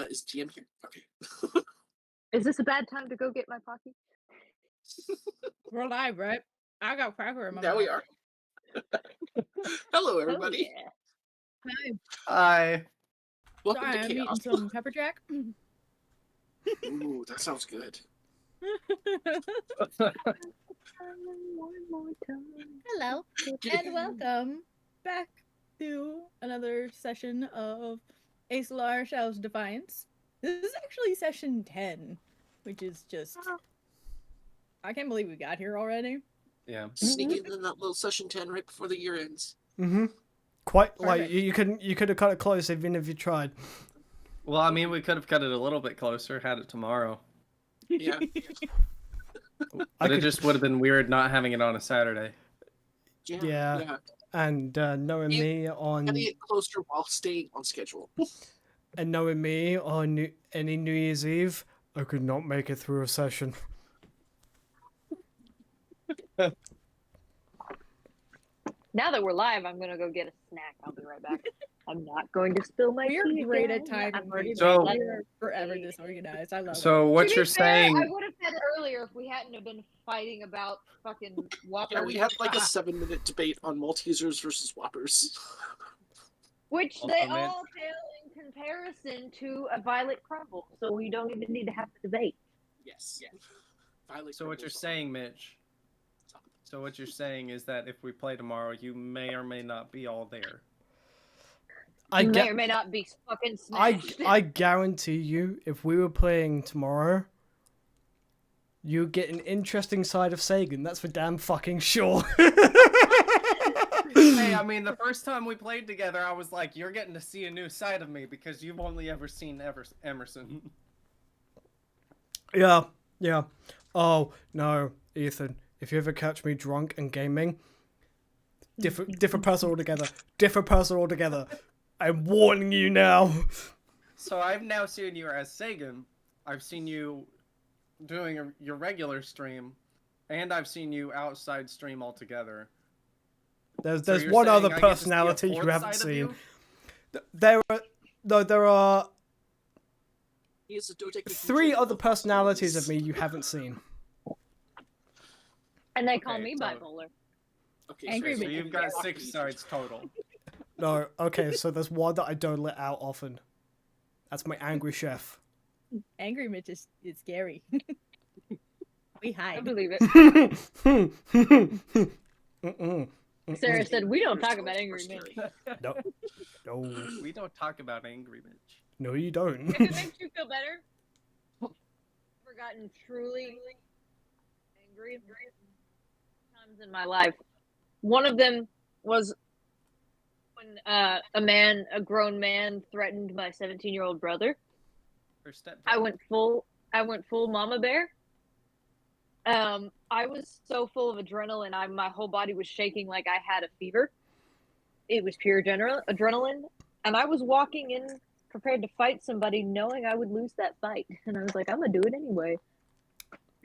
Is GM here? Okay. Is this a bad time to go get my Pocky? We're live, right? I got cracker in my Now mouth. we are. Hello, everybody. Oh, yeah. Hi. Hi. Welcome Sorry, to I'm Chaos. eating some pepper jack. Ooh, that sounds good. One more time. Hello, and welcome back to another session of Esolar Shell's Defiance. This is actually session 10, which is just... I can't believe we got here already. Yeah. Sneaking in that little session 10 right before the year ends. Mm-hmm. Quite like Perfect. you could have cut it close even if you tried. Well, I mean, we could have cut it a little bit closer, had it tomorrow. Yeah. But it just would have been weird not having it on a Saturday. Yeah. And knowing me on Getting it closer while staying on schedule. and knowing me on any New Year's Eve, I could not make it through a session. Now that we're live, I'm gonna go get a snack. I'll be right back. I'm not going to spill my We are tea great again. at timing. I've already So- made We are forever disorganized. I love it. So what to you're be fair, saying... I would have said earlier if we hadn't have been fighting about fucking Whoppers. Yeah, we had like a 7-minute debate on Maltesers versus Whoppers. Which Oh, they man. all pale in comparison to a Violet Crumble, so we don't even need to have the debate. Yes. Violet So what you're Crumbles. saying, Mitch... So what you're saying is that if we play tomorrow, you may or may not be all there. I May or may not be fucking smashed. I guarantee you, if we were playing tomorrow, you'd get an interesting side of Sagan. That's for damn fucking sure. Hey, I mean, the first time we played together, I was like, you're getting to see a new side of me because you've only ever seen Emerson. Yeah. Oh no, Ethan. If you ever catch me drunk and gaming, different person altogether. Different person altogether. I'm warning you now. So I've now seen you as Sagan. I've seen you doing your regular stream, and I've seen you outside stream altogether. There's So you're one saying other I get to see a personality you fourth haven't side of seen. you? There are He is a dodecahedron 3 other of personalities of possibilities. me you haven't seen. And they call Okay, me so- bipolar. Okay, Angry So bitch. you've got 6 sides total. No, okay, so there's one that I don't let out often. That's my angry chef. Angry Mitch is scary. We I hide. believe it. Mm-mm. Sarah said, we don't talk Yours about are angry men. scary. No, We don't talk about Angry Mitch. no, you don't. If it makes you feel better, I've never gotten truly angry times in my life. One of them was when a grown man threatened my 17-year-old brother. Her stepdad. I went full mama bear. I was so full of adrenaline, my whole body was shaking like I had a fever. It was pure adrenaline, and I was walking in prepared to fight somebody, knowing I would lose that fight. And I was like, I'm gonna do it anyway.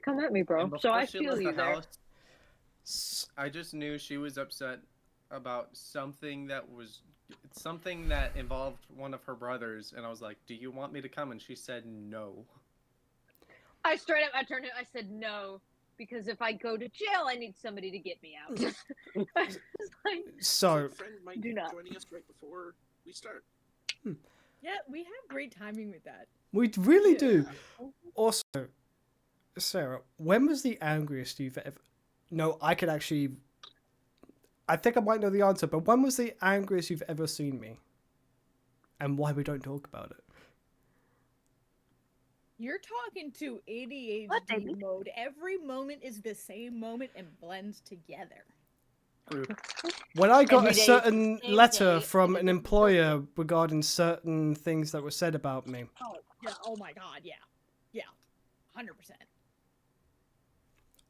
Come at me, bro. And So before I she feel left you the there. house, I just knew she was upset about something that involved one of her brothers, and I was like, "Do you want me to come?" And she said no. I turned it. I said no, because if I go to jail, I need somebody to get me out. I was like, So, A friend might Do be not. joining us right before we start. Yeah, we have great timing with that. we really do. Yeah. Also, Sarah, when was the angriest you've ever... No, I could actually... I think I might know the answer, but when was the angriest you've ever seen me? And why we don't talk about it? You're talking to ADHD What, baby? mode. Every moment is the same moment and blends together. When I got Every a day is certain the same letter day from and a an different employer regarding certain things that were said about me, Oh, yeah. Oh my god, yeah. Yeah. 100%.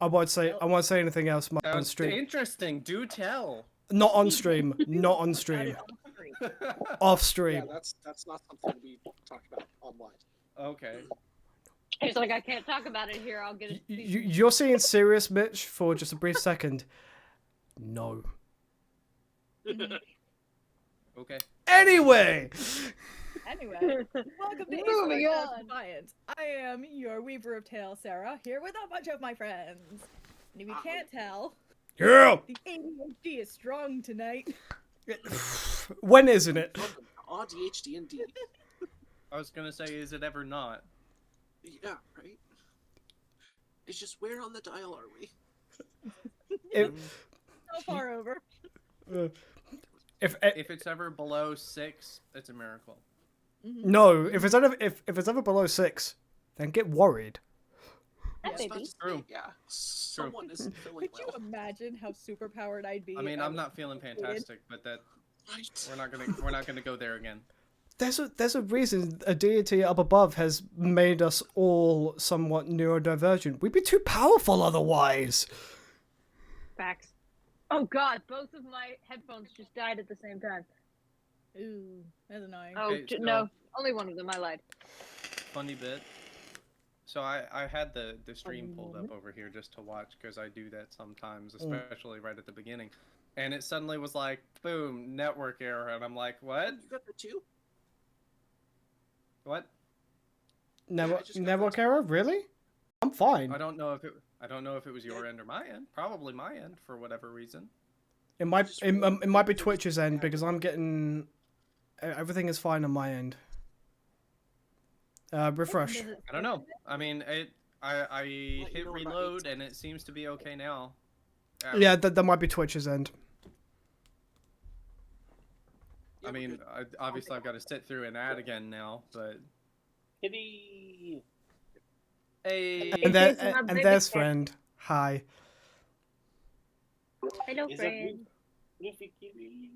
I won't say anything else on Sounds stream. interesting. Do tell. Not on stream. Not on stream. Off stream. Yeah, that's not something we talk about online. Okay. He's like, I can't talk about it here. I'll get it. You're seeing serious, Mitch, for just a brief second. No. Okay. Anyway, Anyway, welcome to Moving Esolar on. Defiant. I am your Weaver of Tales, Sarah, here with a bunch of my friends. And if you can't tell, Yeah. the ADHD is strong tonight. When isn't it? Welcome to ADHD and D. I was gonna say, is it ever not? Yeah, right? It's just where on the dial are we? So far over. If If it's ever below 6, it's a miracle. no, if it's ever below 6, then get worried. That I was about baby. to say, True. yeah, someone isn't feeling Could you well. imagine how superpowered I'd be? I mean, if I'm was not feeling educated? fantastic, but that Right. we're not gonna go there again. There's a reason a deity up above has made us all somewhat neurodivergent. We'd be too powerful otherwise. Facts. Oh god, both of my headphones just died at the same time. Ooh, that's annoying. Oh, Okay, so- no. Only one of them, I lied. Funny bit. So I had the stream pulled up over here just to watch because I do that sometimes, especially right at the beginning. And it suddenly was like, boom, network error, and I'm like, what? You got the two? What? Never, I just got never those. Kara? Really? I'm fine. I don't know if it was your end or my end. Probably my end for whatever reason. It might just it, really it might be think Twitch's end yeah. because I'm getting everything is fine on my end. Refresh. Does it I don't know. I mean, I you hit know about reload 8 and it seems to be okay now. Yeah, that might be Twitch's end. Yeah, I we're mean, good. obviously I've got to sit through an ad again now, but Kitty. hey, And, It is there, my and baby there's cat. friend. Hi. Hello, Is it friend. Fluffy Kitty?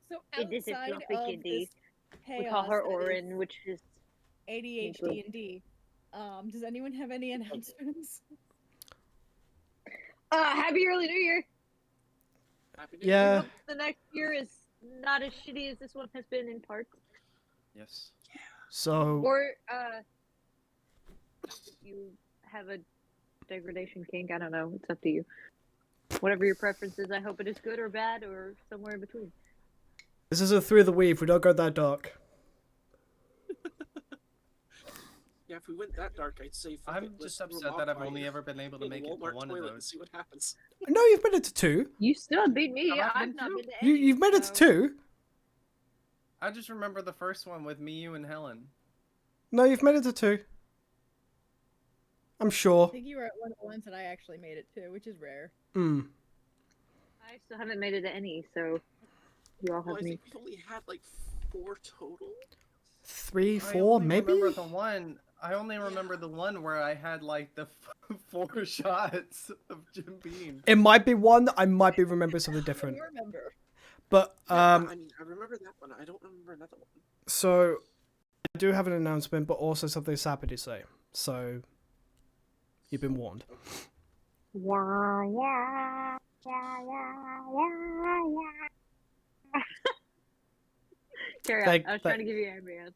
So It is a outside fluffy of kitty. this chaos We call her that is Orin, which is ADHD and D, does anyone have any announcements? Happy Early New Year. Happy New Yeah. Year. Hope the next year is not as shitty as this one has been in parts. yes. So Or you have a degradation kink. I don't know. It's up to you. Whatever your preference is, I hope it is good or bad or somewhere in between. this is a through the weave. We don't go that dark. Yeah, if we went that dark, I'd say fuck I'm it, let's just do a upset mock that I've fight only ever been able to in the make it to Walmart one of toilet and those. see what happens. No, you've made it to 2. You still beat me. Have I I've been not to? been to any. You've made it to so- 2. I just remember the first one with me, you, and Helen. No, you've made it to 2. I'm I sure. think you were at one of the ones that I actually made it to, which is rare. I still haven't made it to any, so you all Well, have I me. think we've only had like 4 total. 3, I 4, only maybe. remember the one. I only remember the one where I had like the 4 shots of Jim Beam. It might be one. I might be remembering something I different. don't remember. But I mean, I remember that one. I don't remember another one. so I do have an announcement, but also something sappy to say. So you've been warned. Carry on. Thank- I was trying to give you ambience.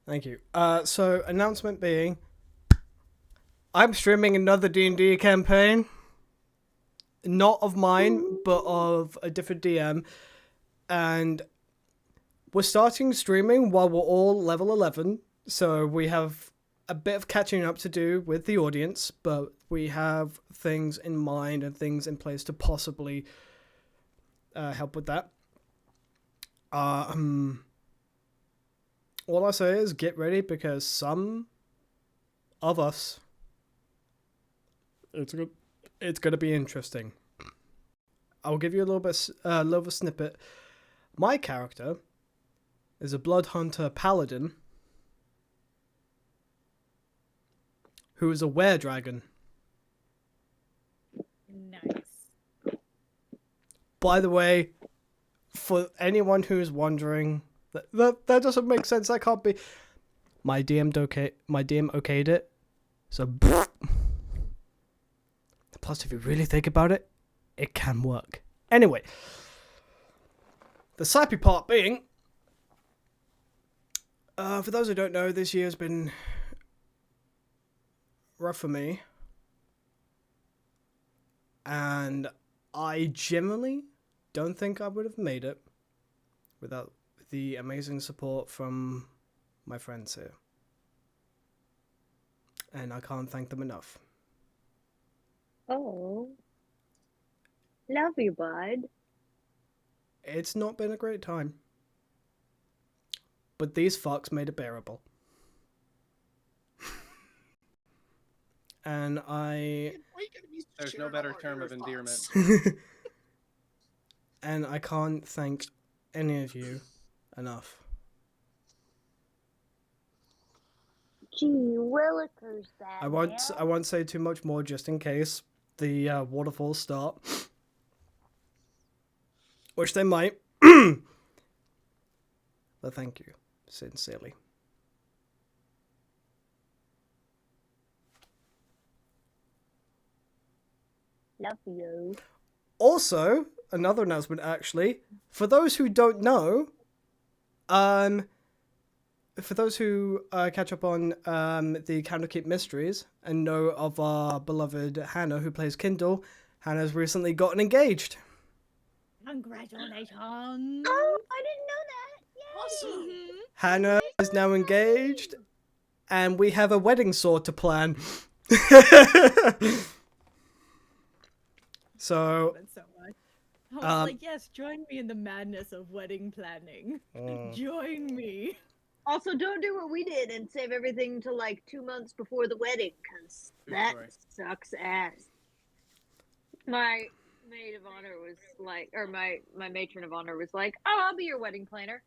Thank you. So announcement being, I'm streaming another D&D campaign. Not of mine, but of a different DM. And we're starting streaming while we're all level 11. So we have a bit of catching up to do with the audience, but we have things in mind and things in place to possibly help with that. All I say is get ready because some of us, it's gonna be interesting. I'll give you a little snippet. My character is a blood hunter paladin who is a were-dragon. Nice. By the way, for anyone who's wondering, that doesn't make sense. That can't be. My DM okayed it. So, plus, if you really think about it, it can work. Anyway, the sappy part being, for those who don't know, this year's been rough for me, and I generally don't think I would have made it without the amazing support from my friends here. And I can't thank them enough. Oh. Love you, bud. It's not been a great time. But these fucks made it bearable. And There's no better term of endearment. and I can't thank any of you enough. Gee willikers, that I won't say too much more just in case the waterfalls start. Which they might. But thank you, sincerely. Love you. Also, another announcement actually, for those who don't know, for those who catch up on the Candlekeep Mysteries and know of our beloved Hannah who plays Kindle, Hannah's recently gotten engaged. Congratulations! Oh, I didn't know that. Yay. Awesome. Hannah is now engaged, and we have a wedding sword to plan. So, That's so much. I was like, yes, join me in the madness of wedding planning. Join me. Also, don't do what we did and save everything to like 2 months before the wedding, because that sucks ass. My maid of honor was like, or my matron of honor was like, oh, I'll be your wedding planner.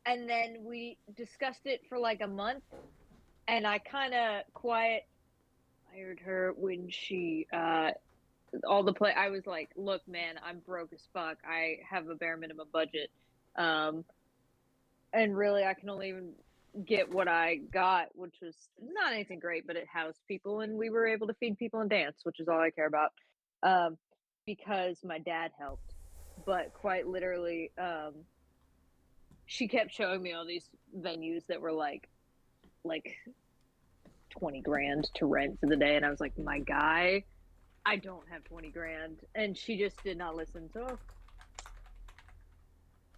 And then we discussed it for like a month, and I kind of fired her when she, I was like, look, man, I'm broke as fuck. I have a bare minimum budget. And really, I can only even get what I got, which was not anything great, but it housed people, and we were able to feed people and dance, which is all I care about. Because my dad helped. But quite literally, she kept showing me all these venues that were like 20 grand to rent for the day, and I was like, my guy, I don't have 20 grand. And she just did not listen. So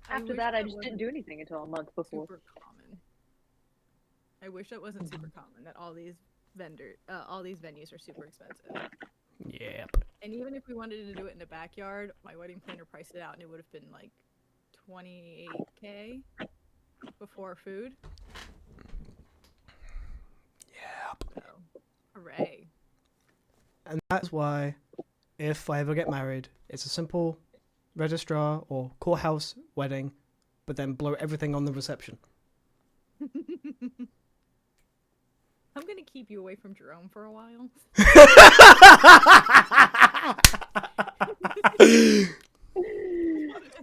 after that, I just didn't do anything until a month before. Super common. I wish that wasn't super common, that all these venues are super expensive. Yep. And even if we wanted to do it in the backyard, my wedding planner priced it out, and it would have been like $28K before food. Yep. So, hooray. And that's why, if I ever get married, it's a simple registrar or courthouse wedding, but then blow everything on the reception. I'm gonna keep you away from Jerome for a while.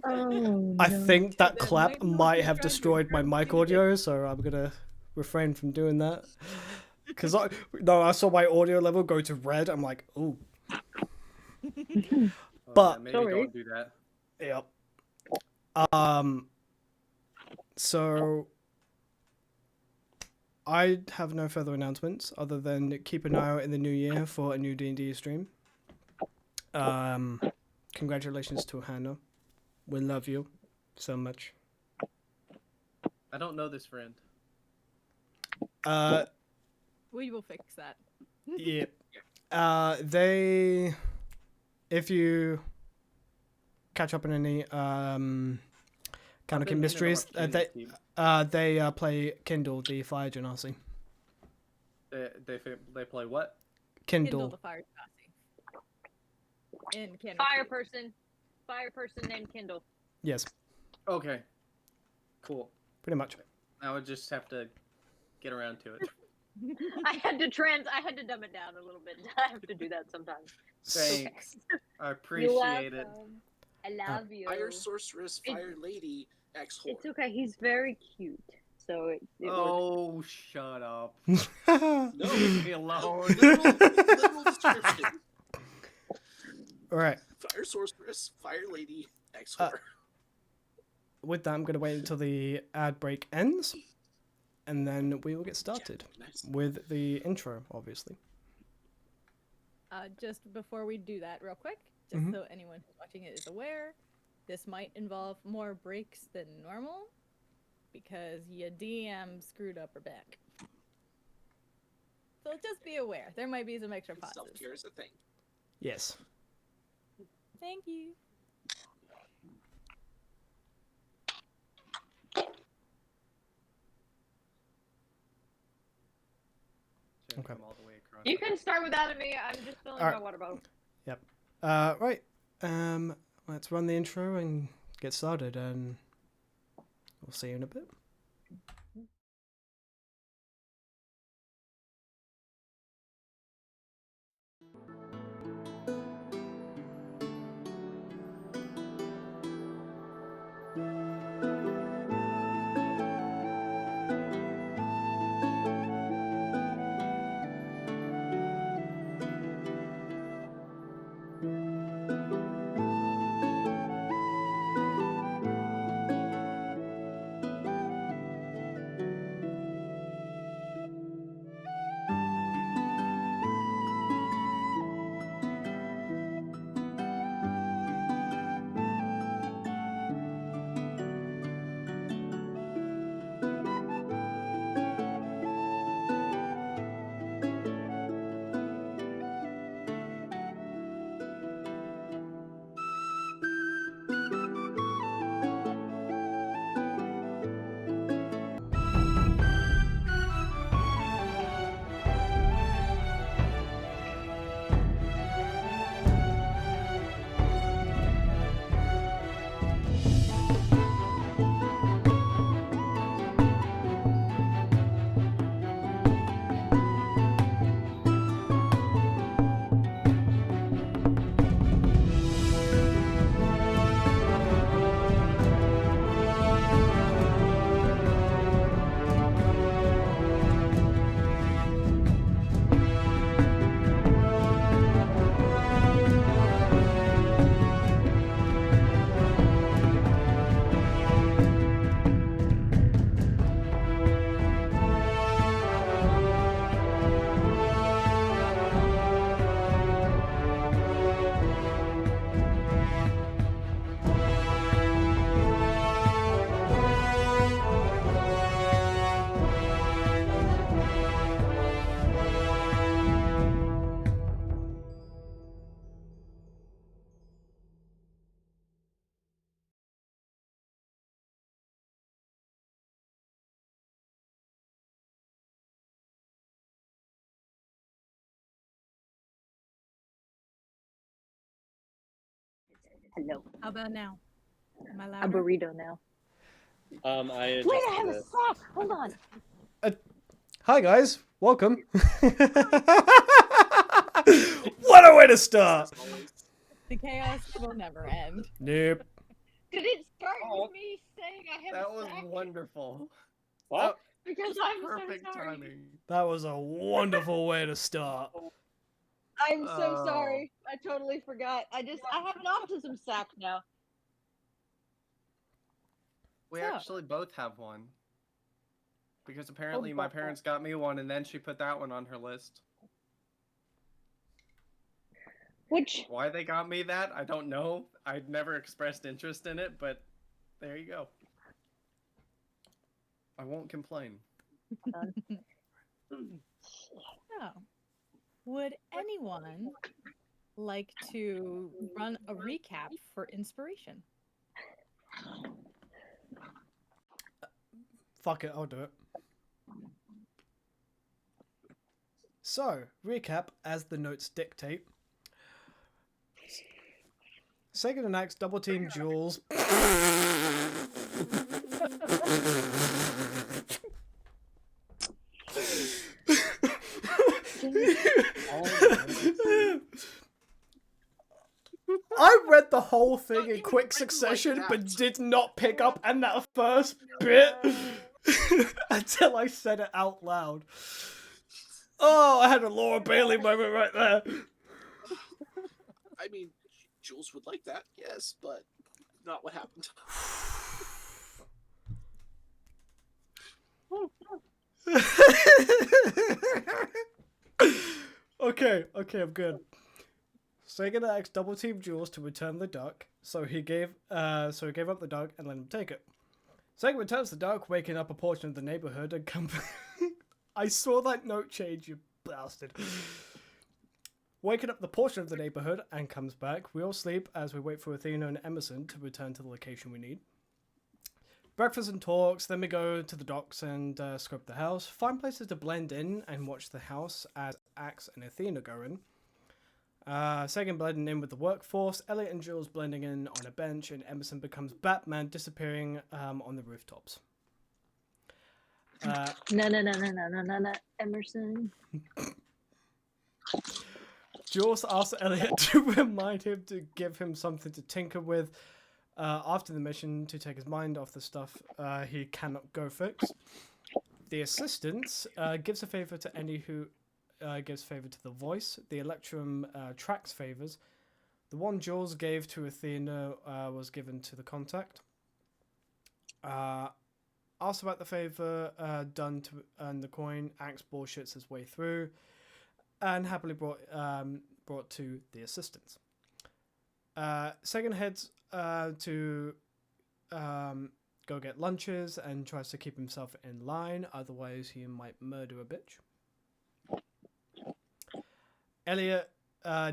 Oh, I think that Then clap might not might be have trying to destroyed my encourage mic you to get- audio, so I'm gonna refrain from doing that. Because I saw my audio level go to red. I'm like, ooh. But- maybe Sorry. don't do that. Yep. So I have no further announcements other than keep an eye out in the new year for a new D&D stream. Congratulations to Hannah. We love you so much. I don't know this friend. We will fix that. Yeah. If you catch up on any I've Candlekeep been Mysteries, meaning to watch Candy's team. they play Kindle, the Fire Genasi. They play what? Kindle Kindle. the Fire Genasi. In Canada. Fire person named Kindle. Yes, Okay. Cool. pretty much. I would just have to get around to it. I had to dumb it down a little bit. I have to do that sometimes. Thanks. I You're appreciate it. welcome. I love you. Fire sorceress, fire lady, ex whore. It's okay. He's very cute. So it would... Oh, shut up. No, Leave me alone. literal description. All right. Fire sorceress, fire lady, ex Uh, whore. With that, I'm going to wait until the ad break ends, and then we will get started Nice. with the intro, obviously. Just before we do that, real quick, just so anyone who's watching it is aware, this might involve more breaks than normal. because your DM screwed up her back. So just be aware. There might be some extra pauses. Self-care is a thing. Yes. Thank you. Should Okay. come all the way across. You can start without me. I'm just filling Alright. my water bottle. Right. Let's run the intro and get started, and we'll see you in a bit. Hello. How about now? Am I A louder? burrito now. I Wait, adjusted I have a it. sock. Hold on. Hi guys, welcome. What a way to start! As always. The chaos will never end. Nope. Did it start with me saying I have That a was sack? wonderful. What? Because I'm Perfect so sorry. timing. That was a wonderful way to start. I'm so Oh. sorry. I totally forgot. I have an autism sack now. We So- actually both have one. Because apparently my God. parents got me one and then she put that one on her list. Which Why they got me that, I don't know. I'd never expressed interest in it, but there you go. I won't complain. So, would anyone like to run a recap for inspiration? Fuck it, I'll do it. So, recap as the notes dictate. Second and Axe double team Jules. I read the whole thing in quick succession, but did not pick up on that first bit until I said it out loud. Oh, I had a Laura Bailey moment right there. I mean, Jules would like that, yes, but not what happened. Okay, I'm good. Sagan asked double team Jules to return the duck, so he gave up the duck and let him take it. Segment returns to Duch, waking up a portion of the neighborhood and come. I saw that note change, you bastard. Waking up the portion of the neighborhood and comes back. We all sleep as we wait for Athena and Emerson to return to the location we need. Breakfast and talks, then we go to the docks and scrub the house. Find places to blend in and watch the house as Axe and Athena go in. Sagan blending in with the workforce, Elliot and Jules blending in on a bench, and Emerson becomes Batman, disappearing on the rooftops. No, Emerson. Jules asks Elliot to remind him to give him something to tinker with after the mission to take his mind off the stuff he cannot go fix. The assistant gives a favor to any who gives favor to the voice. The Electrum tracks favors. The one Jules gave to Athena was given to the contact. Asked about the favor done to earn the coin. Axe bullshits his way through, and happily brought to the assistants. Sagan heads to go get lunches and tries to keep himself in line, otherwise he might murder a bitch. Elliot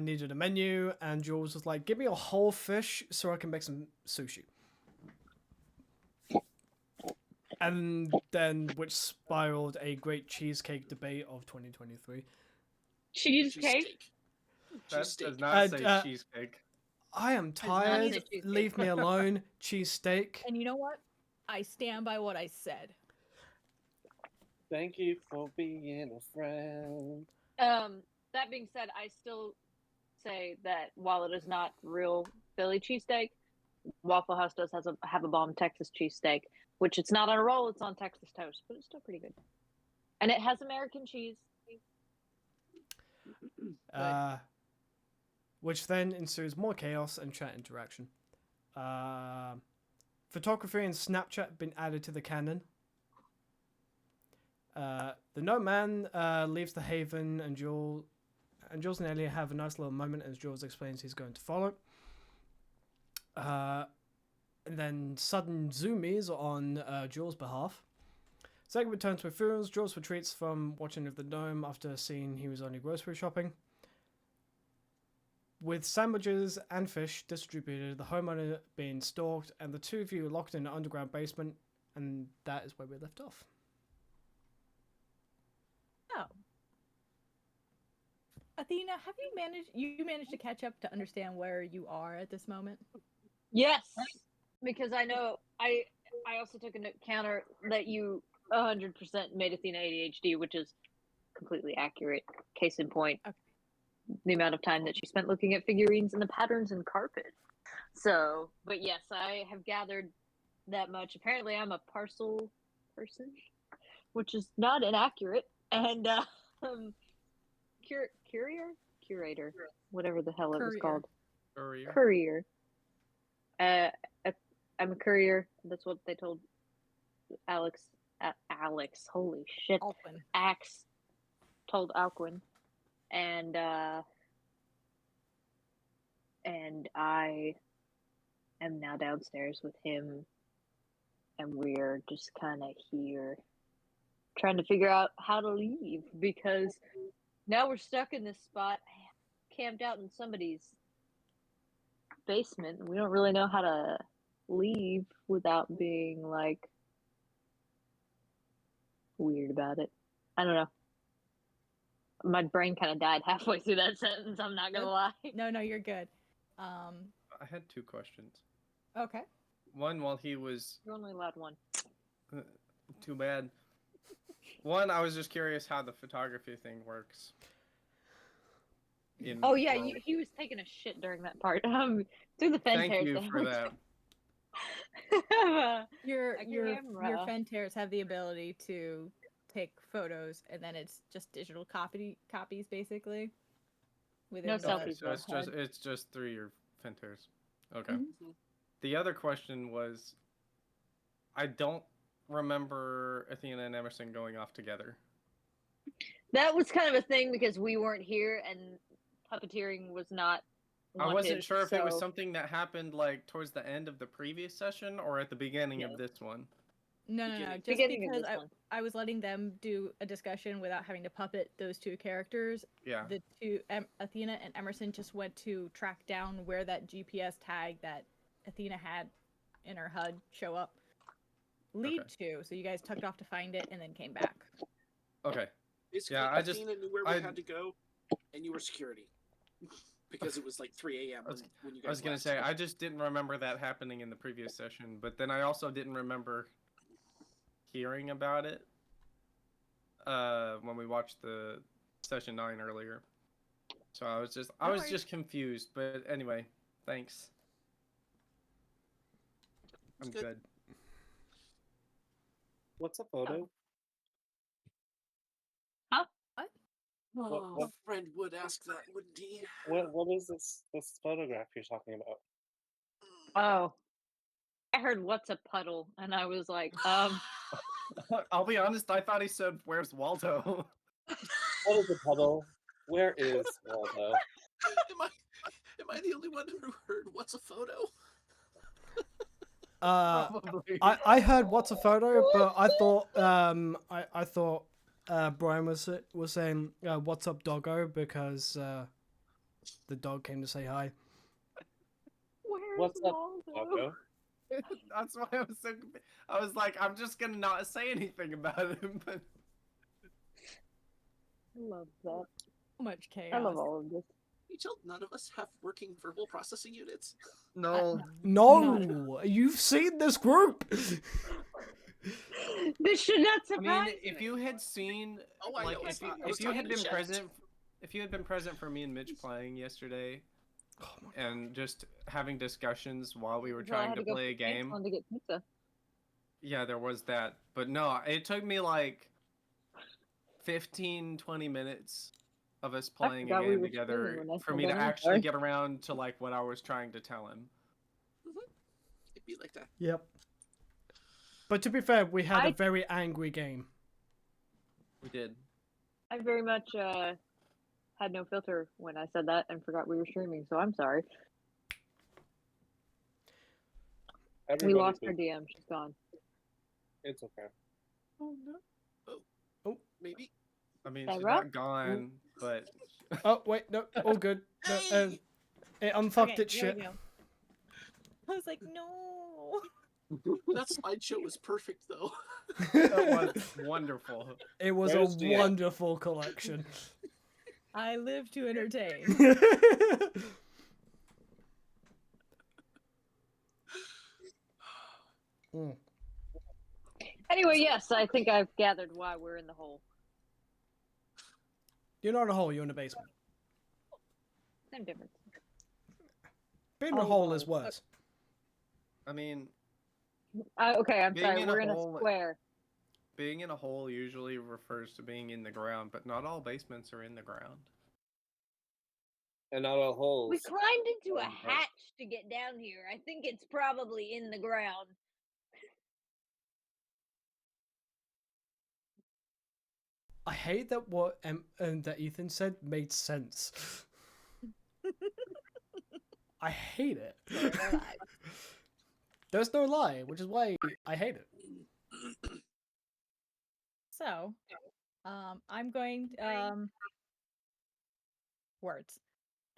needed a menu, and Jules was like, give me a whole fish so I can make some sushi. And then, which spiraled a great cheesecake debate of 2023. Cheesecake? That Cheesesteak. does not say Uh, cheesecake. I am not tired. say cheesecake. Leave me alone. Cheesesteak. And you know what? I stand by what I said. Thank you for being a friend. That being said, I still say that while it is not real Philly cheesesteak, Waffle House does have a bomb Texas cheesesteak, which it's not on a roll, it's on Texas toast, but it's still pretty good. And it has American cheese. Which then ensues more chaos and chat interaction. Photography and Snapchat have been added to the canon. The Gnome Man leaves the Haven, and Jules and Elliot have a nice little moment as Jules explains he's going to follow. And then sudden zoomies on Jules' behalf. Sagan returns with funerals. Jules retreats from watching of the Gnome after seeing he was only grocery shopping. With sandwiches and fish distributed, the homeowner being stalked, and the two of you locked in an underground basement, and that is where we left off. Oh. Athena, have you managed to catch up to understand where you are at this moment? Yes, because I know I also took into account that you 100% made Athena ADHD, which is completely accurate. Case in point, Okay. The amount of time that she spent looking at figurines and the patterns in carpet. So, but yes, I have gathered that much. Apparently, I'm a parcel person, which is not inaccurate. And curator, whatever the hell it was Courier. called. Courier. Courier. I'm a courier. That's what they told Alex. Alex, holy shit. Alpin. Axe told Alcuin, and I am now downstairs with him, and we're just kind of here trying to figure out how to leave, because now we're stuck in this spot, camped out in somebody's basement, and we don't really know how to leave without being like weird about it. I don't know. My brain kind of died halfway through that sentence, I'm not gonna lie. No, you're good. I had two questions. Okay. One, while he was You're only allowed one. too bad. One, I was just curious how the photography thing works. Oh yeah, he was taking a shit during that part. Through the fence Thank hairs you thing. for that. Your A camera. Fentaires have the ability to take photos, and then it's just digital copies basically. Within No the selfies, So though. it's just through your Fentaires. Okay. Mhm. The other question was, I don't remember Athena and Emerson going off together. That was kind of a thing because we weren't here and puppeteering was not wanted, I wasn't sure if it was so- something that happened like towards the end of the previous session or at the beginning No. of this one. No, Beginning. just Beginning of because this one. I was letting them do a discussion without having to puppet those two characters. Yeah. The two, Athena and Emerson, just went to track down where that GPS tag that Athena had in her HUD show up lead to. So you guys tucked off to find it and then came back. Okay. Basically, Yeah, Athena knew where we had to go, and you were security. Because it was like 3 a.m. when you guys I was gonna left. say I just didn't remember that happening in the previous session, but then I also didn't remember hearing about it when we watched the session 9 earlier. So I was just confused. But anyway, thanks. I'm good. What's a photo? Huh? Oh, What- a friend would ask that, wouldn't he? What is this photograph you're talking about? Oh, I heard what's a puddle, and I was like, I'll be honest. I thought he said, "Where's Waldo?" What is a puddle? Where is Waldo? Am I the only one who heard what's a photo? Probably. I heard what's a photo, but I thought I thought Brian was saying what's up doggo because the dog came to say hi. where's What's up, Waldo? Waldo? That's why I was so. I was like, I'm just gonna not say anything about him. But I love that. So much chaos. I love all of this. You tell none of us have working verbal processing units. no. No, you've seen this group. This should not I surprise mean, if you had seen, Oh, I like, know, if you had been chat. present, if you had been present for me and Mitch playing yesterday, and just having discussions while we were Well, I trying had to go play a to Dance game. Fund to get pizza. Yeah, there was that. But no, it took me like 15, 20 minutes of us playing a forgot we game were together streaming when I for said me to that, I'm actually sorry. get around to like what I was trying to tell him. It'd be like that. Yep. But to be fair, we had a I- very angry game. We did. I very much had no filter when I said that and forgot we were streaming, so I'm sorry. We Everybody lost our pooped. DM. She's gone. It's okay. Oh, maybe. I mean, Sarah? she's not gone, but Oh wait, no, all good. No, Hey! it unfucked Okay, its there shit. we go. I was like, no. That slideshow was perfect, though. that was wonderful. It was Where's a the- wonderful collection. I live to entertain. Mm. Anyway, yes, I think I've gathered why we're in the hole. You're not in a hole, you're in a basement. Same difference. Being in a Oh, hole wow. is worse. I mean, Okay, I'm Being sorry. in a We're in a hole- square. being in a hole usually refers to being in the ground, but not all basements are in the ground. And not all holes. We climbed into a Right. hatch to get down here. I think it's probably in the ground. I hate that what that Ethan said made sense. I hate it. There's no lie, which is why I hate it. So, I'm going. Words.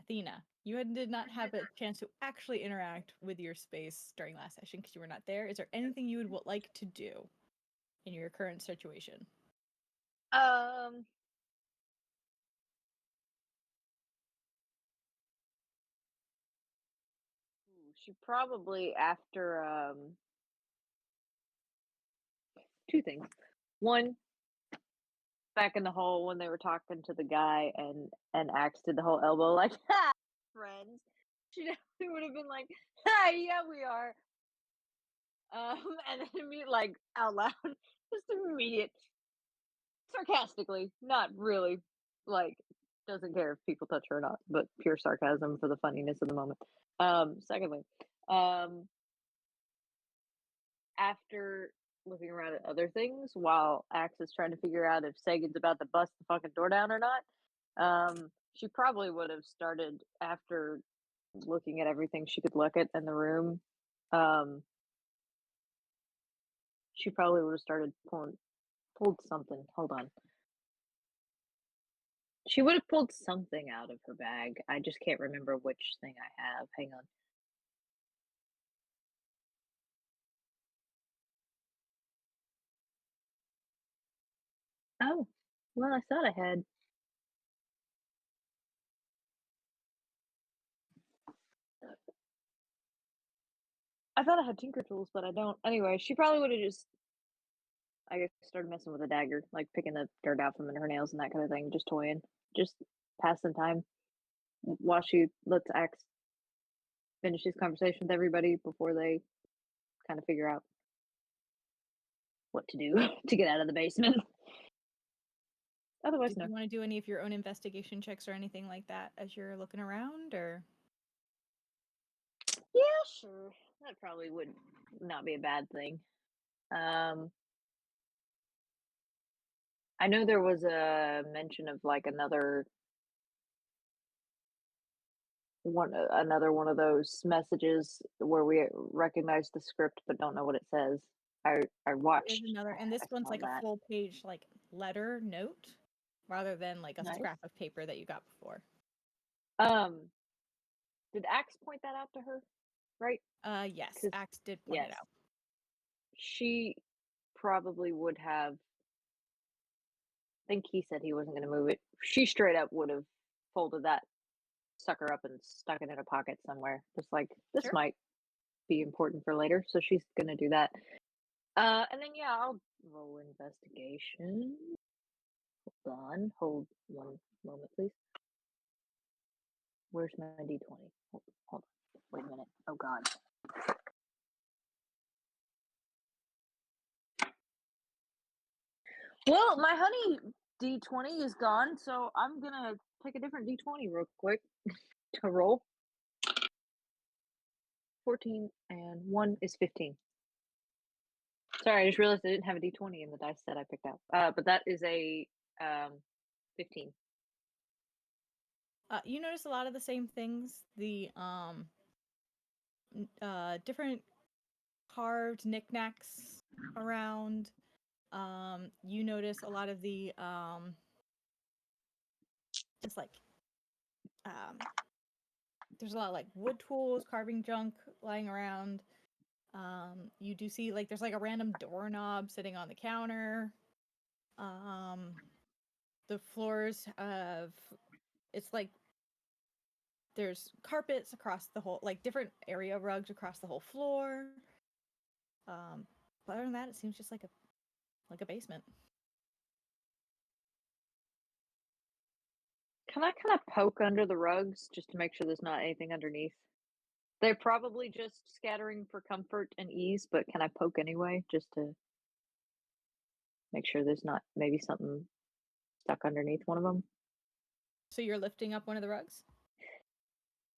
Athena, you did not have a chance to actually interact with your space during last session because you were not there. Is there anything you would like to do in your current situation? She probably after two things. One, back in the hole when they were talking to the guy and Axe did the whole elbow like ha friends. She definitely would have been like, "Hi, yeah, we are." And then me like out loud, just immediate, sarcastically, not really, like doesn't care if people touch her or not, but pure sarcasm for the funniness of the moment. Secondly, after looking around at other things while Axe is trying to figure out if Sagan's about to bust the fucking door down or not, she probably would have started after looking at everything she could look at in the room. she probably would have started pulled something. Hold on. She would have pulled something out of her bag. I just can't remember which thing I have. Hang on. Oh, well, I thought I had. I thought I had tinker tools, but I don't. Anyway, she probably would have just, I guess, started messing with a dagger, like picking the dirt out from under her nails and that kind of thing, just toying, just passing time while she lets Axe finish his conversation with everybody before they kind of figure out what to do to get out of the basement. Otherwise, Did no. you want to do any of your own investigation checks or anything like that as you're looking around, or? Yeah, sure. That probably would not be a bad thing. I know there was a mention of like another one of those messages where we recognize the script but don't know what it says. I watched. There's another, and this I one's saw like a that. full page like letter note rather than like a Nice. scrap of paper that you got before. Did Axe point that out to her? Right? Yes, 'Cause- Axe did point it Yes. out. She probably would have. I think he said he wasn't going to move it. She straight up would have folded that sucker up and stuck it in a pocket somewhere. Just like, this Sure. might be important for later, so she's going to do that. And then yeah, I'll roll investigation. Hold on, hold one moment, please. Where's my d20? Hold on. Wait a minute. Oh God. Well, my honey d20 is gone, so I'm gonna take a different d20 real quick to roll. 14 and 1 is 15. Sorry, I just realized I didn't have a d20 in the dice set I picked out. But that is a 15. You notice a lot of the same things. The different carved knickknacks around. You notice a lot of the just like there's a lot of like wood tools, carving junk lying around. You do see like there's like a random doorknob sitting on the counter. The floors have, it's like there's carpets across the whole, like different area rugs across the whole floor. But other than that, it seems just like a basement. Can I kind of poke under the rugs just to make sure there's not anything underneath? They're probably just scattering for comfort and ease, but can I poke anyway just to make sure there's not maybe something stuck underneath one of them? So you're lifting up one of the rugs?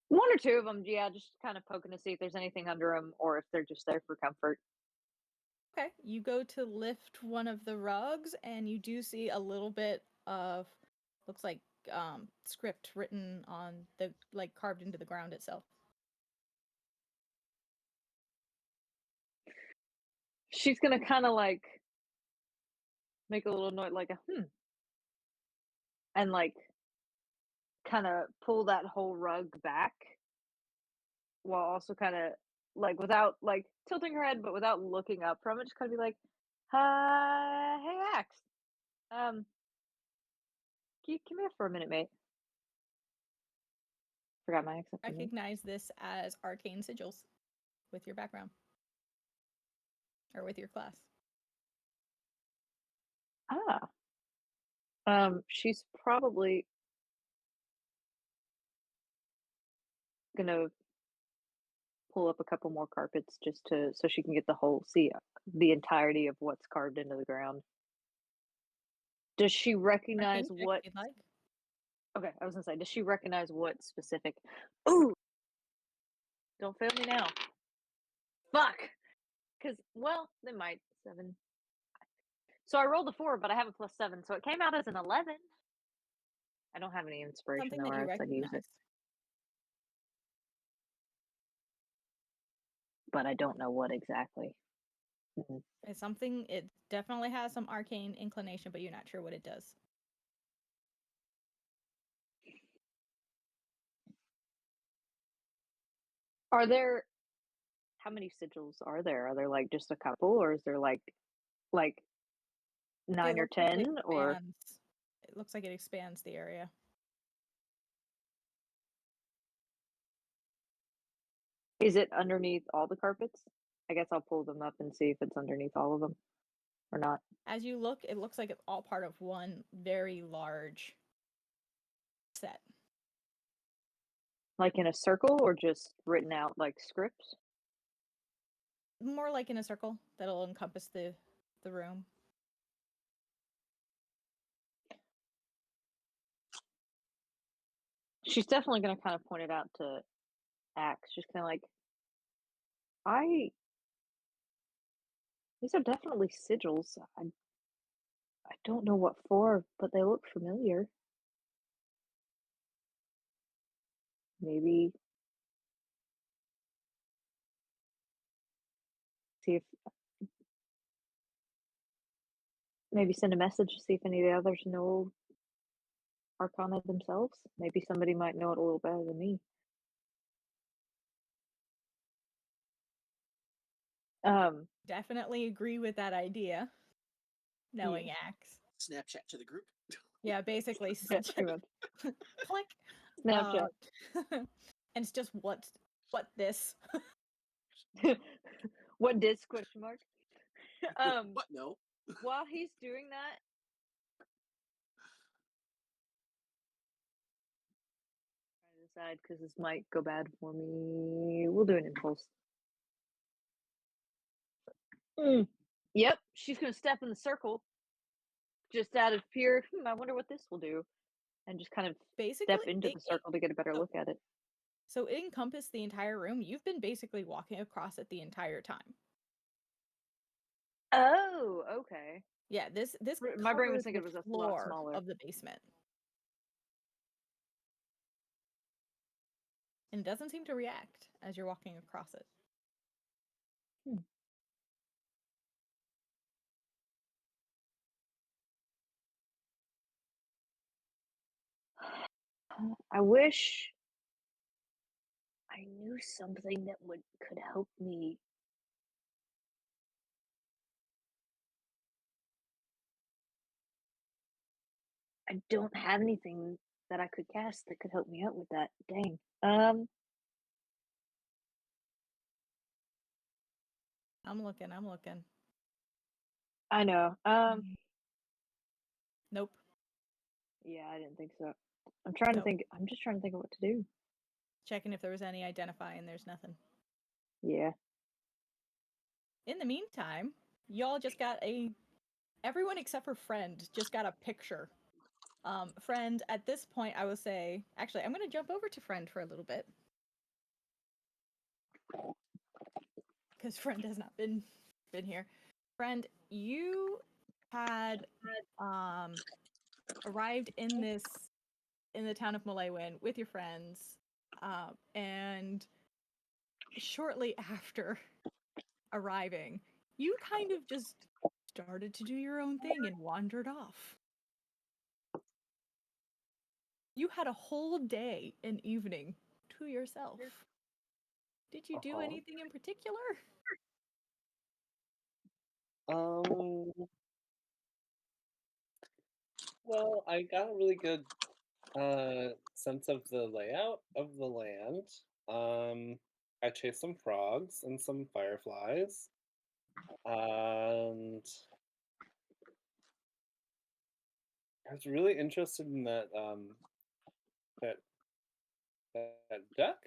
One or two of them, yeah, just kind of poking to see if there's anything under them or if they're just there for comfort. Okay, you go to lift one of the rugs and you do see a little bit of, looks like script written on the, like carved into the ground itself. She's gonna kind of like make a little noise like a and like kind of pull that whole rug back while also kind of like without like tilting her head but without looking up from it, just kind of be like, hey Axe, can you come here for a minute, mate? Forgot my accent. Recognize this as arcane sigils with your background or with your class. She's probably gonna pull up a couple more carpets just to so she can get the entirety of what's carved into the ground. Does she recognize Arcane check what? if you'd like. Okay, I was gonna say, does she recognize what specific? Ooh, don't fail me now. Fuck. Because well, they might 7. So I rolled a 4, but I have a +7, so it came out as an 11. I don't have any inspiration Something though, that or you else I'd use recognize. it. But I don't know what exactly. It's something, it definitely has some arcane inclination, but you're not sure what it does. Are there how many sigils are there? Are there like just a couple, or is there like 9 or It looks like it 10 or expands. It looks like it expands the area. is it underneath all the carpets? I guess I'll pull them up and see if it's underneath all of them or not. As you look, it looks like it's all part of one very large set. Like in a circle or just written out like scripts? More like in a circle that'll encompass the room. She's definitely going to kind of point it out to Axe. She's kind of like, these are definitely sigils. I don't know what for, but they look familiar. Maybe see if maybe send a message to see if any of the others know Arcana themselves. Maybe somebody might know it a little better than me. Definitely agree with that idea. Knowing Axe. Snapchat to the group. Yeah, basically. Yeah, pretty much. Click. Snapchat. And it's just what this. What disc? Question mark. What? No. While he's doing that, trying to decide because this might go bad for me. We'll do an impulse. Yep, she's gonna step in the circle just out of pure. I wonder what this will do, and just kind of Basically, step into the circle to get a better look at it. So it encompassed the entire room. You've been basically walking across it the entire time. Oh, okay. Yeah, this My brain was covers thinking the it was a lot floor smaller. of the basement. And it doesn't seem to react as you're walking across it. I wish I knew something that could help me. I don't have anything that I could cast that could help me out with that. Dang. I'm looking. I know. Nope. Yeah, I didn't think so. I'm trying to think. I'm just trying to think of what to do. Checking if there was any identify, and there's nothing. Yeah. In the meantime, y'all just got everyone except for Friend just got a picture. Friend, at this point, I will say, actually, I'm going to jump over to Friend for a little bit. Because Friend has not been here. Friend, you had arrived in the town of Molaewyn with your friends, and shortly after arriving, you kind of just started to do your own thing and wandered off. You had a whole day and evening to yourself. Did you do anything in particular? Well, I got a really good sense of the layout of the land. I chased some frogs and some fireflies. And I was really interested in that that duck.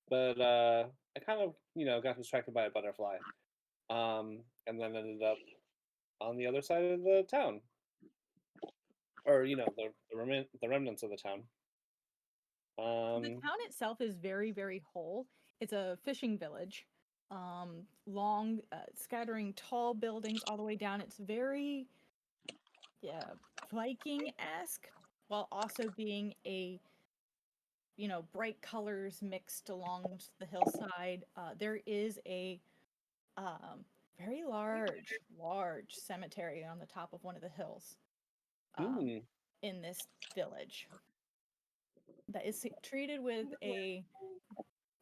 But I kind of, got distracted by a butterfly. And then ended up on the other side of the town. Or, the remnants of the town. The town itself is very, very whole. It's a fishing village. Long, scattering tall buildings all the way down. It's very, Viking-esque, while also being a, bright colors mixed along the hillside. There is a very large cemetery on the top of one of the hills Hmm. in this village that is treated with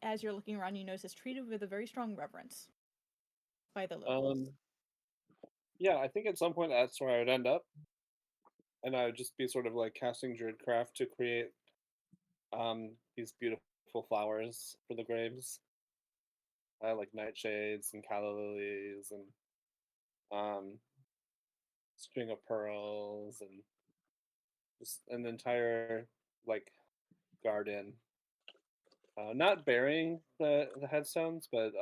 as you're looking around, you notice it's treated with a very strong reverence by the locals. Yeah, I think at some point that's where I would end up, and I would just be sort of like casting druidcraft to create these beautiful flowers for the graves. I like nightshades and calla lilies and um string of pearls and just an entire like garden. Not burying the headstones, but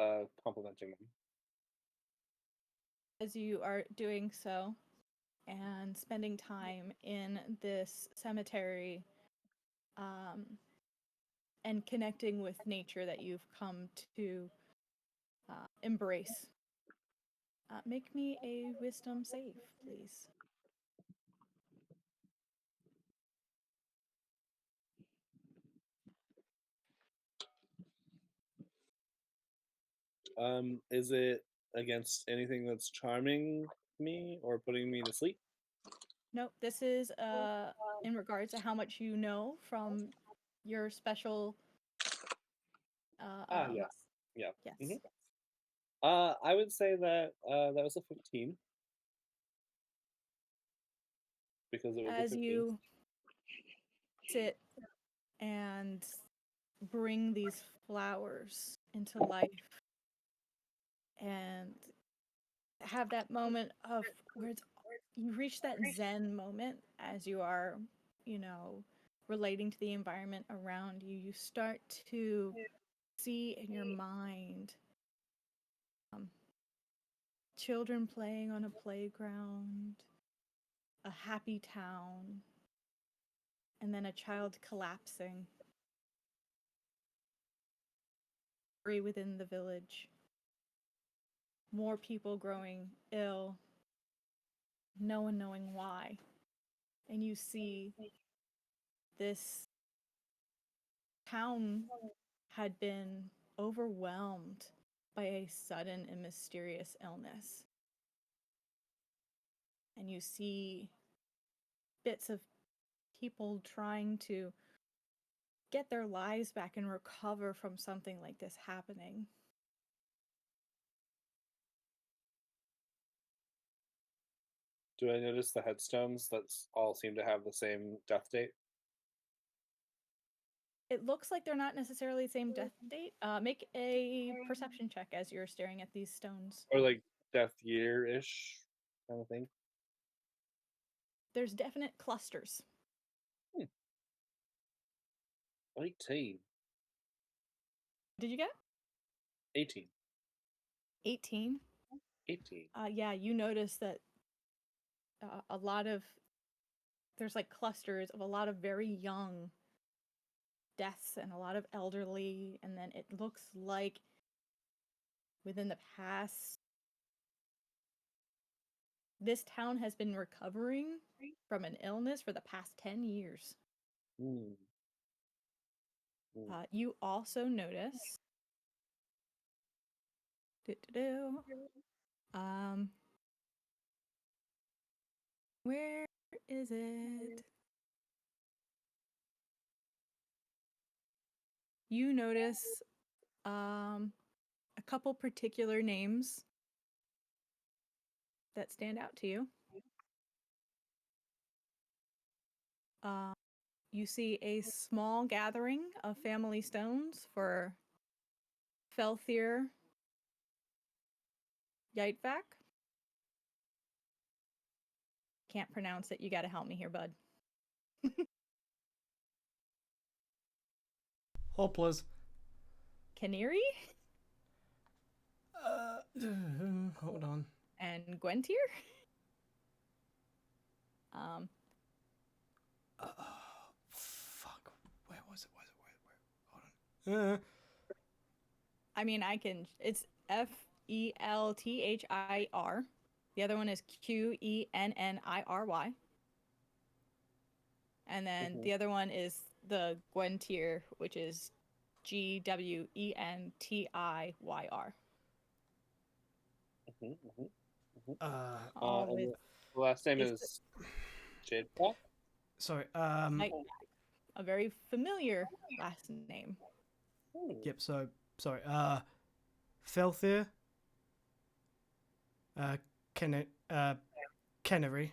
complementing them. As you are doing so and spending time in this cemetery and connecting with nature that you've come to embrace, make me a wisdom save, please. Is it against anything that's charming me or putting me to sleep? Nope, this is in regards to how much you know from your special. Yes, yeah. Yes. I would say that that was a 15 because it was a As 15. you sit and bring these flowers into life and have that moment of where you reach that zen moment as you are, you know, relating to the environment around you. You start to see in your mind children playing on a playground, a happy town, and then a child collapsing within the village. More people growing ill, no one knowing why. And you see this town had been overwhelmed by a sudden and mysterious illness. And you see bits of people trying to get their lives back and recover from something like this happening. Do I notice the headstones that all seem to have the same death date? It looks like they're not necessarily the same death date. Make a perception check as you're staring at these stones. Or like death year ish kind of thing? There's definite clusters. 18. Did you get 18. 18? 18. Yeah, you notice that a lot of there's like clusters of a lot of very young deaths and a lot of elderly, and then it looks like within the past this town has been recovering from an illness for the past 10 years. Mm. You also notice where is it? You notice a couple particular names that stand out to you. You see a small gathering of family stones for Felthir Yaitvak. Can't pronounce it. You gotta help me here, bud. Hopeless. Canary Hold on. and Gwentir. Fuck. Where was it? Where? Hold on. I mean, I can. It's Felthir. The other one is Quenniry. And then the other one is the Gwentir, which is Gwentyr. Mhm, mhm, mhm. Always. And the last name Is is Jadebrock? Sorry. like a very familiar last name. Yep. So sorry. Felthier. Ken. Kennery.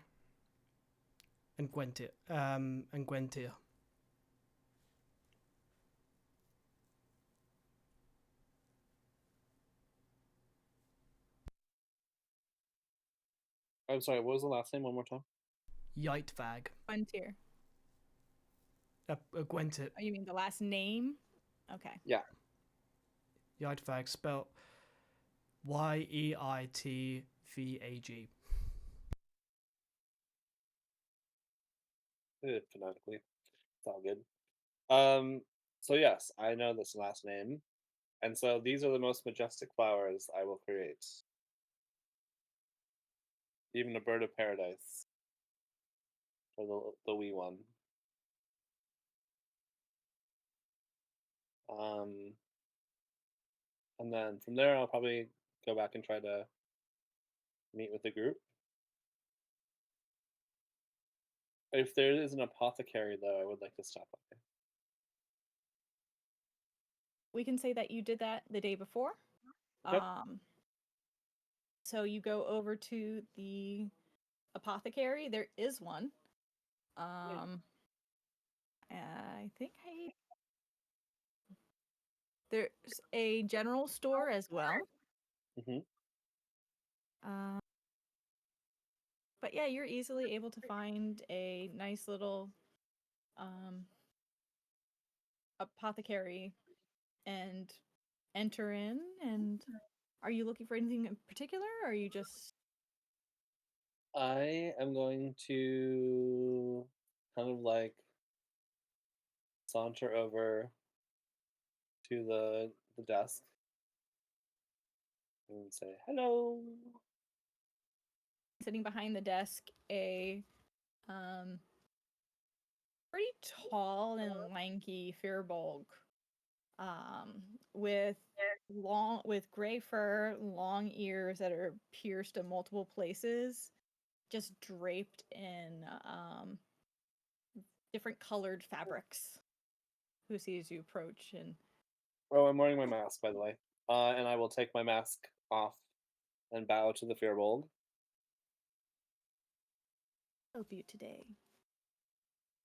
And Gwentir. And Gwentir. I'm sorry, what was the last name one more time? Yightvag. Frontier. Gwentir. Oh, you mean the last name? Okay. Yeah. Yightvag spelled Yeitvag. Phonetically. It's all good. So yes, I know this last name. And so these are the most majestic flowers I will create. Even a bird of paradise for the wee one. Um, and then from there, I'll probably go back and try to meet with the group. If there is an apothecary, though, I would like to stop by. We can say that you did that the day before. Okay. So you go over to the apothecary. There is one. I think there's a general store as well. Hmm. But yeah, you're easily able to find a nice little apothecary and enter in. And are you looking for anything in particular, or are you just I am going to kind of like saunter over to the desk and say hello. sitting behind the desk a um, pretty tall and lanky Firbolg with gray fur, long ears that are pierced in multiple places, just draped in different colored fabrics. Who sees you approach and Oh, I'm wearing my mask, by the way. And I will take my mask off and bow to the Firbolg. help you today?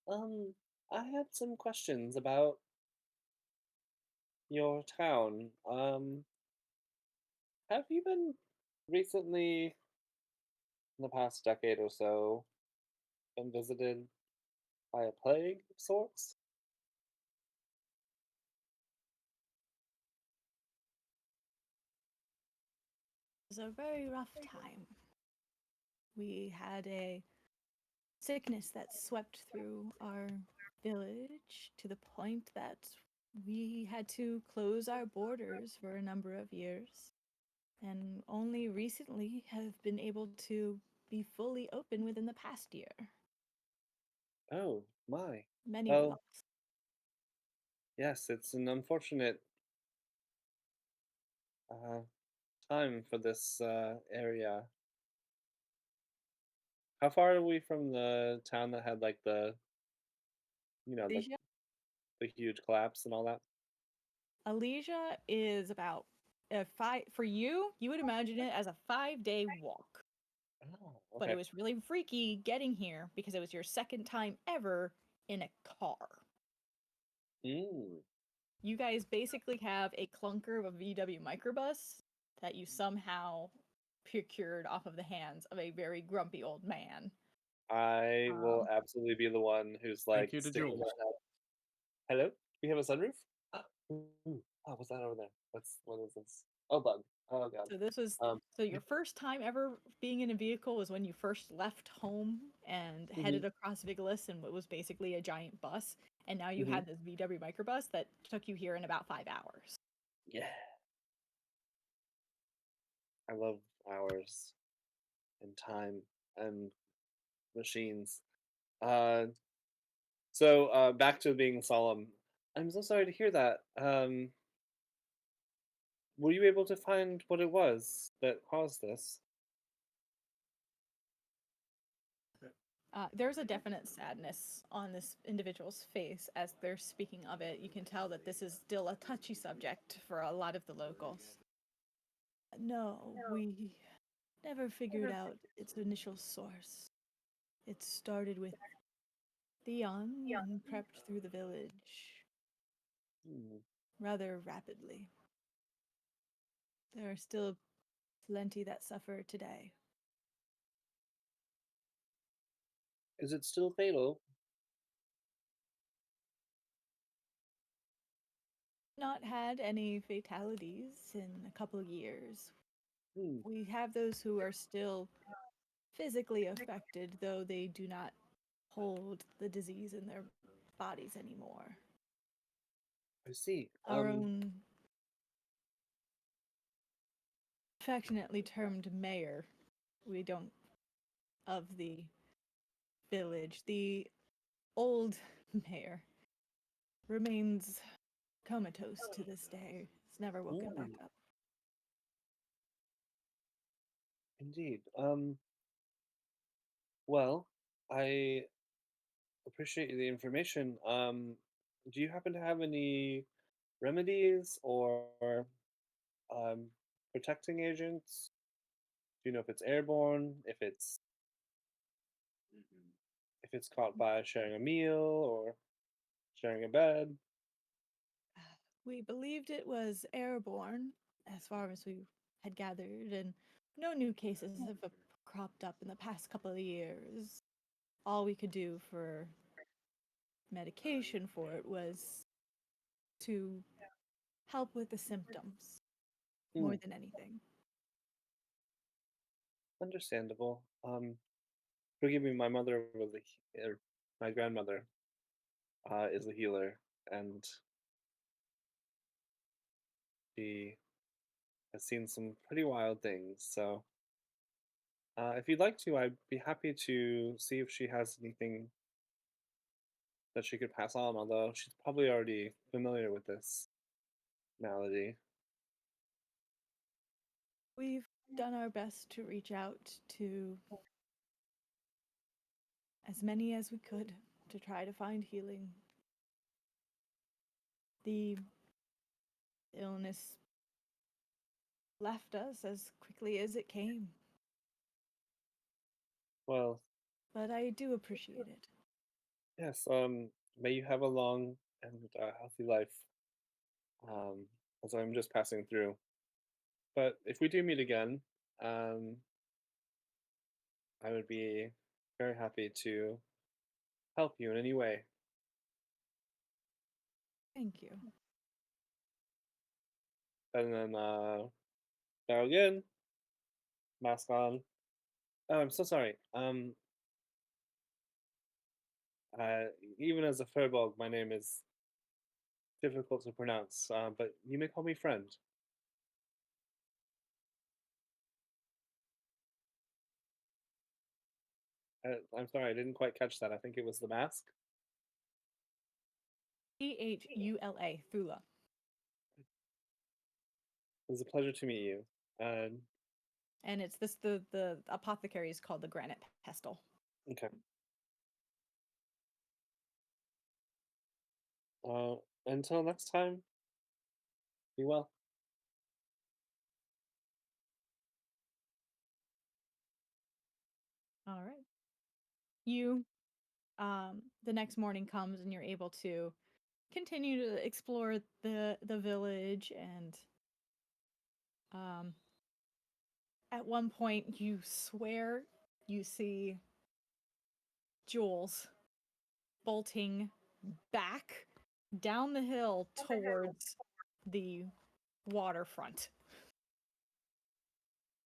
I had some questions about your town. Have you been recently, in the past decade or so, been visited by a plague of sorts? It was a very rough time. We had a sickness that swept through our village to the point that we had to close our borders for a number of years, and only recently have been able to be fully open within the past year. Oh, my. Many were Well, lost. yes, it's an unfortunate uh, time for this area. How far are we from the town that had like like Alesia? the huge collapse and all that? Alesia is about a five for you. You would imagine it as a 5-day walk, Oh, but it okay. was really freaky getting here because it was your second time ever in a car. Mm. You guys basically have a clunker of a VW microbus that you somehow procured off of the hands of a very grumpy old man. I will Um, absolutely be the one who's Thank like you to sticking my Jules. head. Hello? We have a sunroof? Ooh. Oh, what's that over there? What is this? Oh, bug. Oh god. so this was Um. so your first time ever being in a vehicle was when you first left home and Mhm, headed across Vigilis in what was basically a giant bus, and now you mhm. had this VW microbus that took you here in about 5 hours. Yeah. I love hours and time and machines. Uh. So back to being solemn. I'm so sorry to hear that. were you able to find what it was that caused this? There's a definite sadness on this individual's face as they're speaking of it. You can tell that this is still a touchy subject for a lot of the locals. No, we never figured out its initial source. It started with the young and prepped through the village Hmm. rather rapidly. There are still plenty that suffer today. Is it still fatal? Not had any fatalities in a couple of years. Hmm. We have those who are still physically affected, though they do not hold the disease in their bodies anymore. I see. Our own affectionately termed mayor, we don't, of the village, the old mayor, remains comatose to this day. He's never woken back Ooh. up. Indeed. Well, I appreciate the information. Do you happen to have any remedies or um, protecting agents? Do you know if it's airborne, Mhm. if it's caught by sharing a meal or sharing a bed? We believed it was airborne, as far as we had gathered, and no new cases have cropped up in the past couple of years. All we could do for medication for it was to help with the symptoms Hmm, more than anything. understandable. Forgive me, my mother was or my grandmother is a healer, and she has seen some pretty wild things. So, if you'd like to, I'd be happy to see if she has anything that she could pass on. Although she's probably already familiar with this malady. We've done our best to reach out to as many as we could to try to find healing. The illness left us as quickly as it came, Well, but I do appreciate it. yes. May you have a long and healthy life. Um, as I'm just passing through. But if we do meet again, um, I would be very happy to help you in any way. Thank you. And then bow again, mask on. Oh, I'm so sorry. Uh, Even as a furbolg, my name is difficult to pronounce. But you may call me friend. I'm sorry, I didn't quite catch that. I think it was the mask. Thula. Thula. It was a pleasure to meet you. Um, And it's this the apothecary is called the Granite Pestle. okay. Uh, until next time, be well. All right. You the next morning comes and you're able to continue to explore the village and um at one point you swear you see Jules bolting back down the hill towards the waterfront.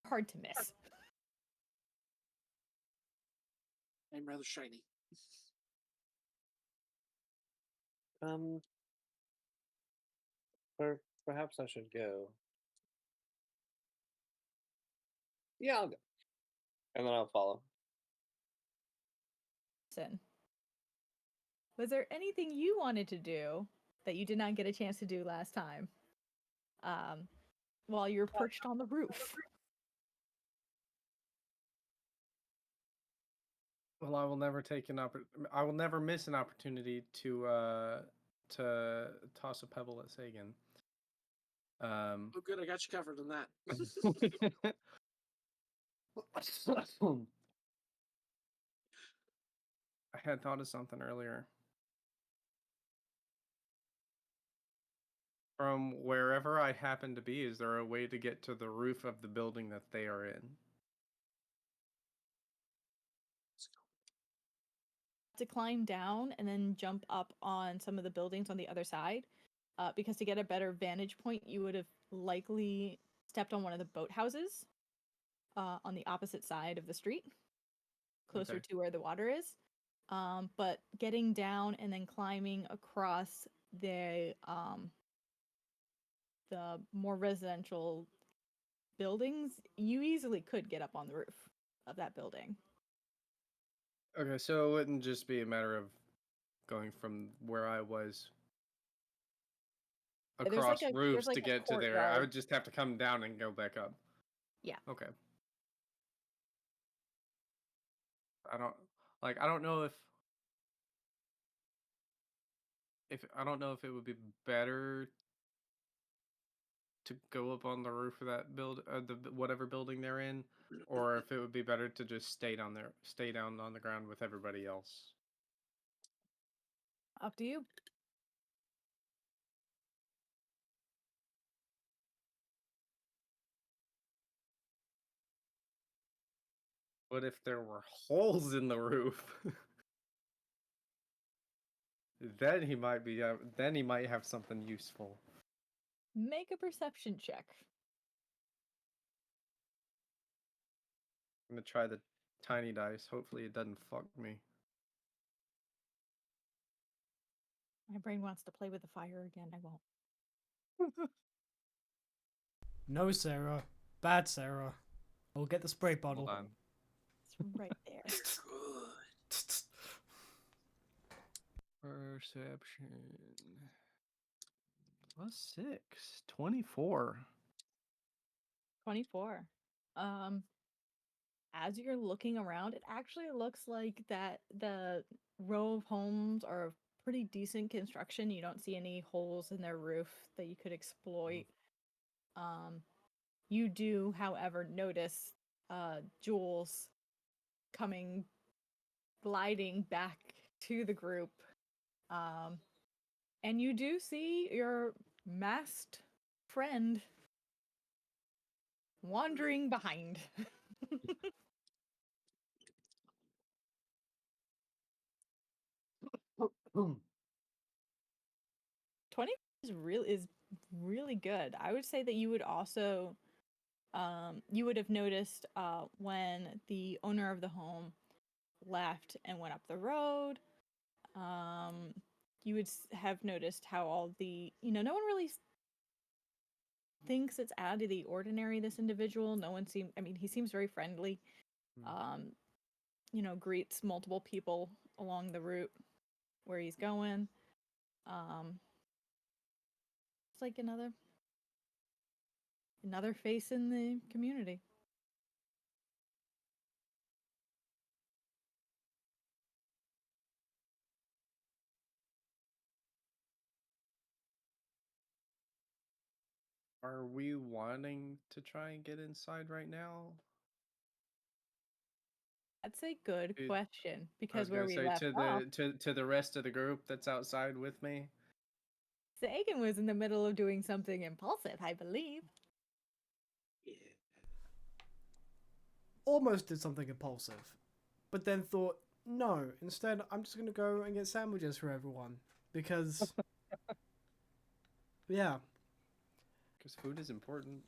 Hard to miss. I'm rather shiny. Um, perhaps I should go. Yeah, I'll go. And then I'll follow. Listen, was there anything you wanted to do that you did not get a chance to do last time? while you're perched on the roof. Well, I will never I will never miss an opportunity to toss a pebble at Sagan. Oh, good. I got you covered on that. I had thought of something earlier. From wherever I happen to be, is there a way to get to the roof of the building that they are in? To climb down and then jump up on some of the buildings on the other side. Because to get a better vantage point, you would have likely stepped on one of the boathouses on the opposite side of the street, closer Okay. to where the water is. But getting down and then climbing across the more residential buildings, you easily could get up on the roof of that building. Okay, so it wouldn't just be a matter of going from where I was There's across like roofs a to get to there. I courtyard. would just have to come down and go back up. Yeah. Okay. I don't know if I don't know if it would be better to go up on the roof of that whatever building they're in, or if it would be better to just stay down on the ground with everybody else. Up to you. What if there were holes in the roof? Then he might have something useful. Make a perception check. I'm gonna try the tiny dice. Hopefully it doesn't fuck me. My brain wants to play with the fire again. I won't. No, Sarah. Bad Sarah. I'll get the spray bottle. Hold on. It's right there. Good. Perception. +6. 24. 24. As you're looking around, it actually looks like that the row of homes are of pretty decent construction. You don't see any holes in their roof that you could exploit. You do, however, notice Jules gliding back to the group. And you do see your masked friend wandering behind. 20 is really good. I would say that you would also you would have noticed when the owner of the home left and went up the road. You would have noticed how all the no one really thinks it's out of the ordinary, this individual. No one seems, I mean, he seems very friendly. Greets multiple people along the route where he's going. It's like another face in the community. Are we wanting to try and get inside right now? That's a good question, I was because where gonna we say left off, to the rest of the group that's outside with me. Sagan was in the middle of doing something impulsive, I believe. Yeah. Almost did something impulsive, but then thought, no, instead I'm just going to go and get sandwiches for everyone. Because, yeah. Because food is important.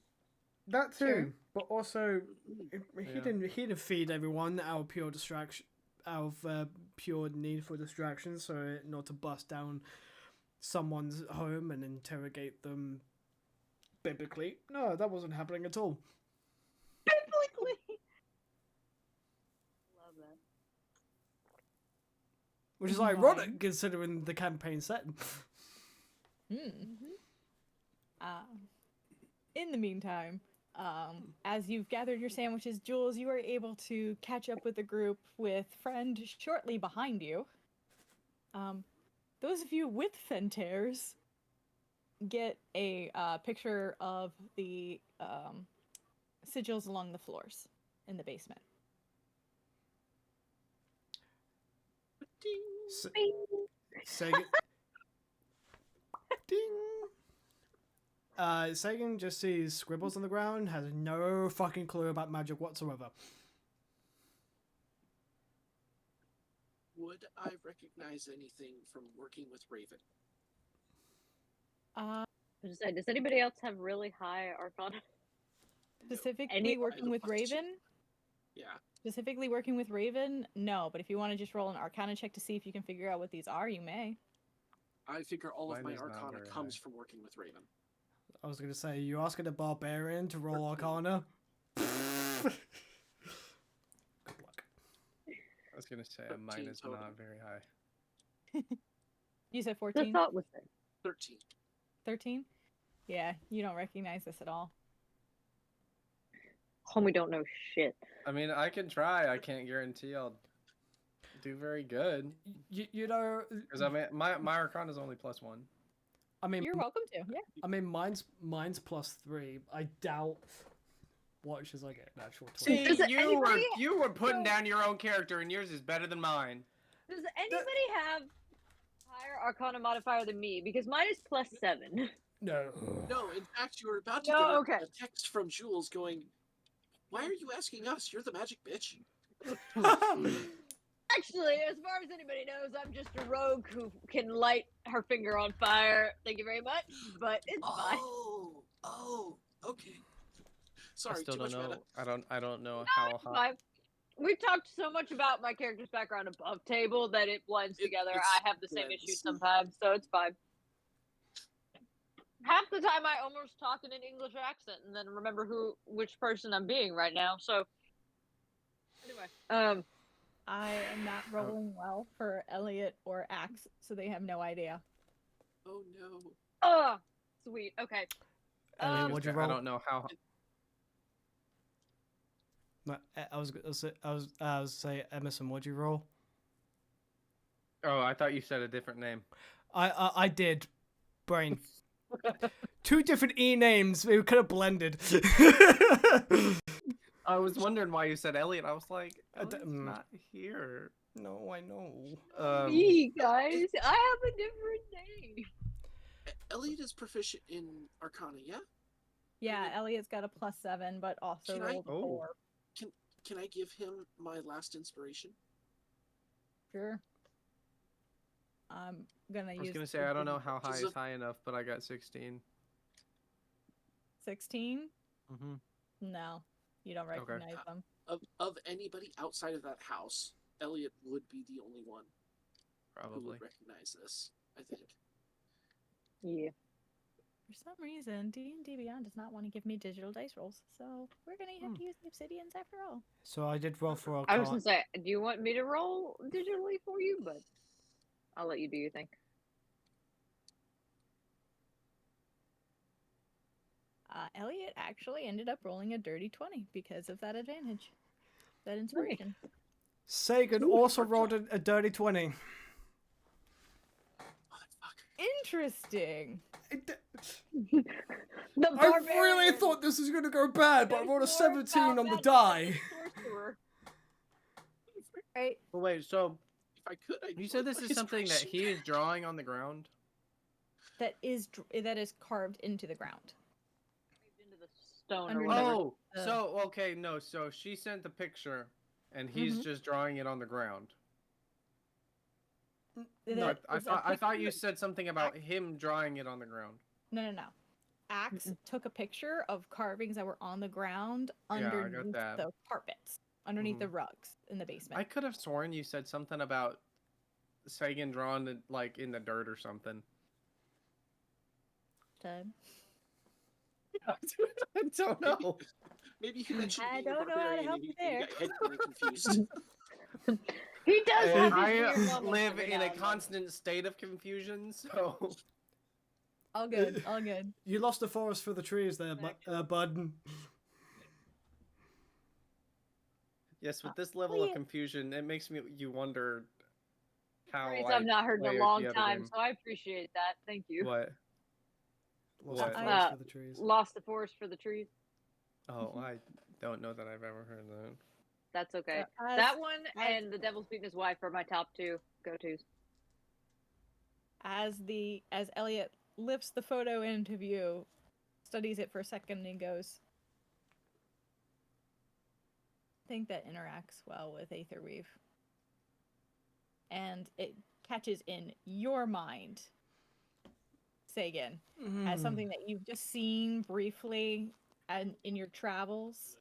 That too, Sure. but also he Yeah. didn't feed everyone out of pure distraction, out of pure need for distraction, so not to bust down someone's home and interrogate them biblically. No, that wasn't happening at all. Biblically. Love that. Which is Fine. ironic considering the campaign setting. in the meantime, as you've gathered your sandwiches, Jules, you are able to catch up with the group with Friend shortly behind you. Those of you with Fentaires get a picture of the sigils along the floors in the basement. Ding. Sagan. Ding. Sagan just sees scribbles on the ground, has no fucking clue about magic whatsoever. Would I recognize anything from working with Raven? I was gonna say, does anybody else have really high Arcana? Specifically Any- working with Raven? Yeah. Specifically working with Raven? No, but if you want to just roll an Arcana check to see if you can figure out what these are, you may. I figure all of Mine my is not Arcana very comes high. from working with Raven. I was gonna say, you asking a barbarian to roll Arcana? Good luck. I was gonna say 13 mine is total. not very high. You said The 14? thought was there. 13. 13? Yeah, you don't recognize this at all. Homie don't know shit. I mean, I can try. I can't guarantee I'll do very good. You know, Because I mean, my Arcana is only +1. I mean, You're welcome to, yeah. I mean, mine's +3. I doubt Watch as I get an actual 20. See, Does anybody- you were putting down your own character, and yours is better than mine. Does anybody have higher Arcana modifier than me? Because mine is +7. No. No, in fact, you were about to No, get okay. a text from Jules going, "Why are you asking us? You're the magic bitch." Actually, as far as anybody knows, I'm just a rogue who can light her finger on fire. Thank you very much, but it's fine. Oh, okay. Sorry, I still too don't much know. meta. I don't know how It's high. fine. We've talked so much about my character's background above table that it blends together. it's I have the same blends. issue sometimes, so it's fine. Half the time I almost talk in an English accent and then remember which person I'm being right now. So anyway, I am not rolling well for Elliot or Axe, so they have no idea. Oh no. oh, sweet. Okay. Elliot, Um, what'd you I roll? don't know how. No, I was say Emerson, what'd you roll? Oh, I thought you said a different name. I did. Brain. Two different E names. We could have blended. I was wondering why you said Elliot. I was like, I d- Elliot's not here. No, I know. me, guys. I have a different name. Elliot is proficient in Arcana, yeah? Yeah, Elliot's got a +7, but also Can I- rolled a Oh. 4. Can I give him my last inspiration? Sure. I'm gonna I use. was gonna say I don't know how high Just is high enough, but I got 16. 16? Mm-hmm. No, you don't recognize them. Of anybody outside of that house, Elliot would be the only one who Probably. would recognize this, I think. Yeah. For some reason, D&D Beyond does not want to give me digital dice rolls, so we're gonna have to use the obsidians after all. So I did roll for I was Arcana. gonna say, do you want me to roll digitally for you? But I'll let you do your thing. Elliot actually ended up rolling a dirty 20 because of that advantage, that inspiration. Sagan also rolled a dirty 20. Motherfucker. Interesting. The I really barbarian thought this was going to go bad, but I knows rolled a more 17 about on the magic die. than the sorcerer. Right? Well, wait. So If I could, I'd you said this roll is something that he inspiration. is drawing on the ground. That is carved into the ground. Into the stone or Underneath. whatever. Oh, Uh, so okay, no. So she sent the picture, and he's Mhm. just drawing it on the ground. That No, I is a thought you picture- said something about him drawing it on the ground. No. Axe took a picture of carvings that were on the ground Yeah, I got underneath that. the carpets, underneath the Mhm. rugs in the basement. I could have sworn you said something about Sagan drawn it, like in the dirt or something. Time. I don't know. Maybe he mentioned I being a don't know how to barbarian help and you he there. got head confused. He does have his I weird moments live every in now a and then. constant state of confusion, so All good. All good. You lost the forest for the trees there, bud. Yes, with this level of yeah. confusion, it makes you wonder how Phrase I I've not heard in play a the long other time, game. so I appreciate that. Thank you. What? Lost the What? forest for the trees. Lost the forest for the trees. Oh, I don't know that I've ever heard that. That's okay. As- That one as- and The Devil's Beating His Wife are my top two go-tos. As Elliot lifts the photo into view, studies it for a second, and goes, I think that interacts well with Aetherweave. And it catches in your mind, Sagan, as something that you've just seen briefly in your travels.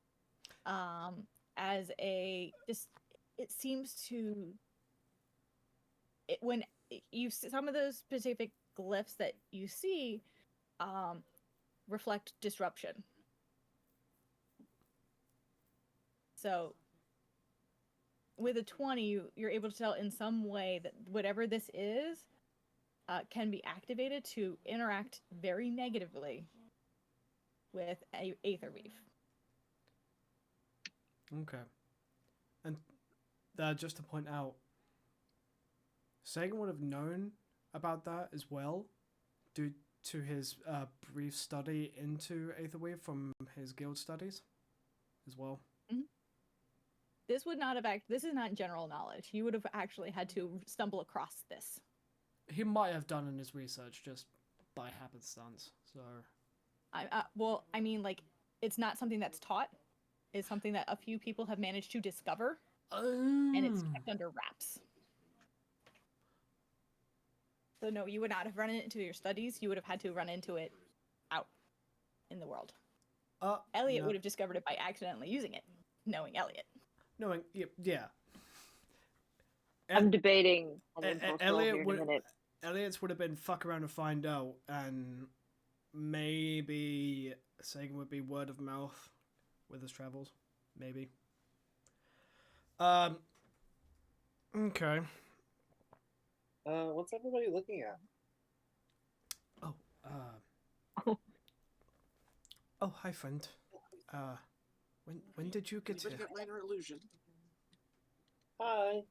As a just, it seems to when you some of those specific glyphs that you see reflect disruption. So with a 20, you're able to tell in some way that whatever this is can be activated to interact very negatively with Aetherweave. Okay. And just to point out, Sagan would have known about that as well, due to his brief study into Aetherweave from his guild studies, as well. Mm-hmm. This would not have This is not general knowledge. He would have actually had to stumble across this. He might have done in his research just by happenstance. So, well, I mean, like, it's not something that's taught. It's something that a few people have managed to discover, and it's kept under wraps. So no, you would not have run it into your studies. You would have had to run into it out in the world. Elliot would have discovered it by accidentally using it, knowing Elliot. Knowing, yeah. I'm debating an impulse roll here in a minute. Elliot's would have been fuck around and find out, and maybe Sagan would be word of mouth with his travels. Maybe. Okay. What's everybody looking at? Oh, hi, friend. When did you get here? Anybody got minor illusion? Hi.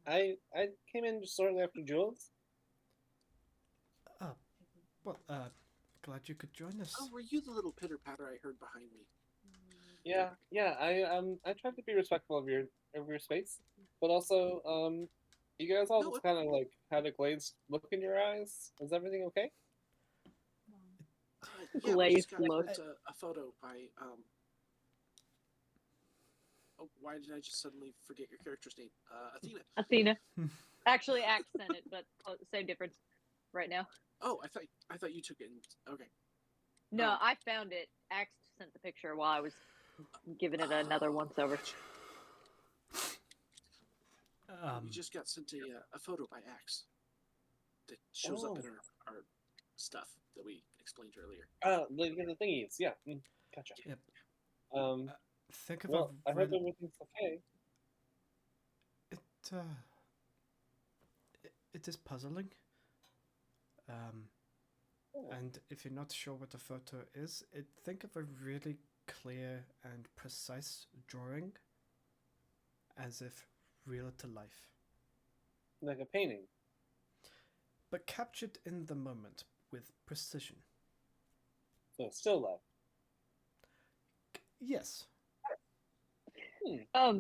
I came in just shortly after Jules. Well, glad you could join us. Oh, were you the little pitter patter I heard behind me? Yeah. I tried to be respectful of your space, but also you guys all just kind of like had a glazed look in your eyes. Is everything okay? Yeah, we just got look. a photo by oh, why did I just suddenly forget your character's name? Athena. Actually, Axe sent it, but same difference right now. Oh, I thought you took it. Okay. No, I found it. Axe sent the picture while I was giving it another once over. We just got sent a photo by Axe that shows up in our stuff that we explained earlier. The thingies, yeah. Gotcha. Yep. Think of well, I hope everything's okay. It is puzzling. And if you're not sure what a photo is, think of a really clear and precise drawing, as if real to life. Like a painting. But captured in the moment with precision. So still life. Yes. At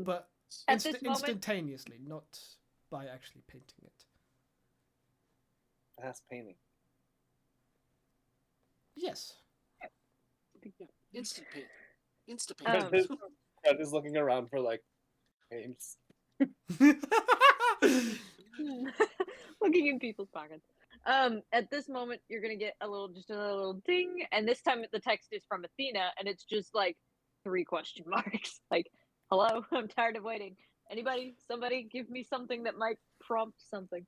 But this moment, instantaneously, not by actually painting it. Fast painting. Yes. Yeah. Instant paint. Instant Fred paint. is looking around for like games. looking in people's pockets. At this moment, you're gonna get another little ding, and this time the text is from Athena, and it's just like 3 question marks. Like, hello, I'm tired of waiting. Anybody, somebody, give me something that might prompt something.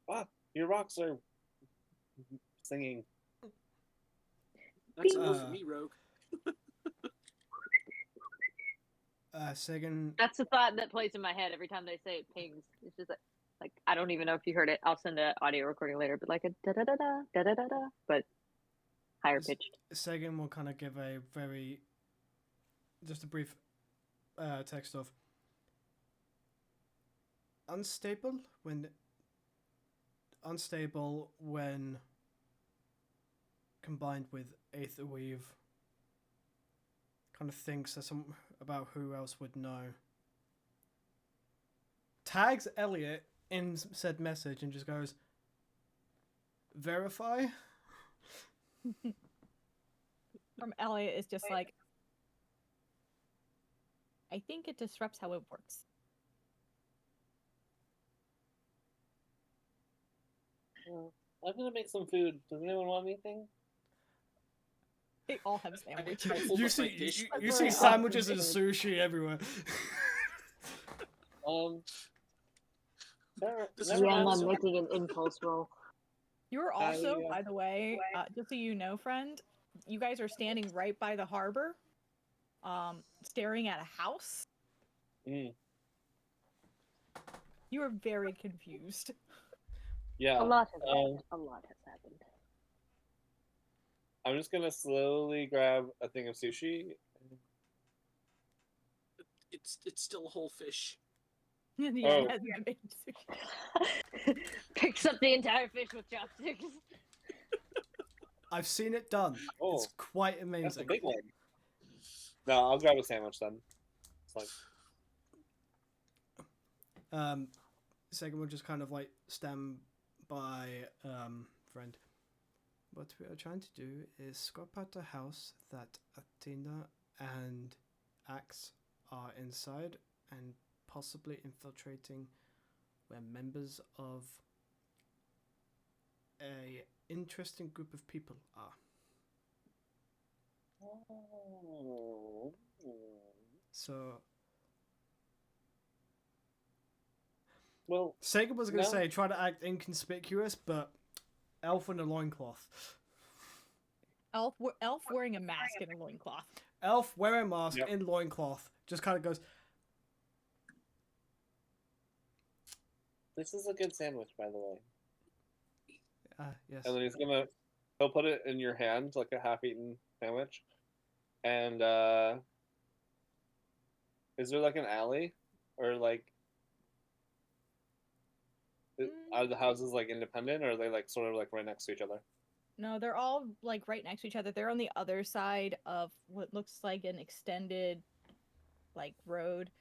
Wow, your rocks are singing. That's enough for me, Rogue. Sagan. That's the thought that plays in my head every time they say it pings. It's just like I don't even know if you heard it. I'll send an audio recording later, but like a da da da da da da da da, but higher pitched. Sagan will kind of give just a brief text of unstable when combined with Aetherweave. Kind of thinks about who else would know. Tags Elliot in said message and just goes, verify? From Elliot is just like, I think it disrupts how it works. I'm gonna make some food. Does anyone want anything? They all have sandwiches. You see sandwiches and sushi everywhere. I'm making an impulse roll. You're also, by the way, just so you know, friend, you guys are standing right by the harbor, staring at a house. Mm. You are very confused. Yeah. A lot has happened. A lot has happened. I'm just gonna slowly grab a thing of sushi. It's still a whole fish. Yeah, Oh. it hasn't been sushi. Picks up the entire fish with chopsticks. I've seen it done. Oh, it's quite that's a amazing. big one. No, I'll grab a sandwich then. It's like, Sagan will just kind of like stand by friend. What we are trying to do is scope out a house that Athena and Axe are inside and possibly infiltrating where members of a interesting group of people are. So well, Sagan was going to say try to act inconspicuous, but elf in a loincloth. Elf wearing a mask and a loincloth. Elf wearing a mask in loincloth just kind of goes, this is a good sandwich, by the way. Yes. And then he'll put it in your hand like a half-eaten sandwich. And is there like an alley, or like are the houses like independent, or are they like sort of like right next to each other? No, they're all like right next to each other. They're on the other side of what looks like an extended like road.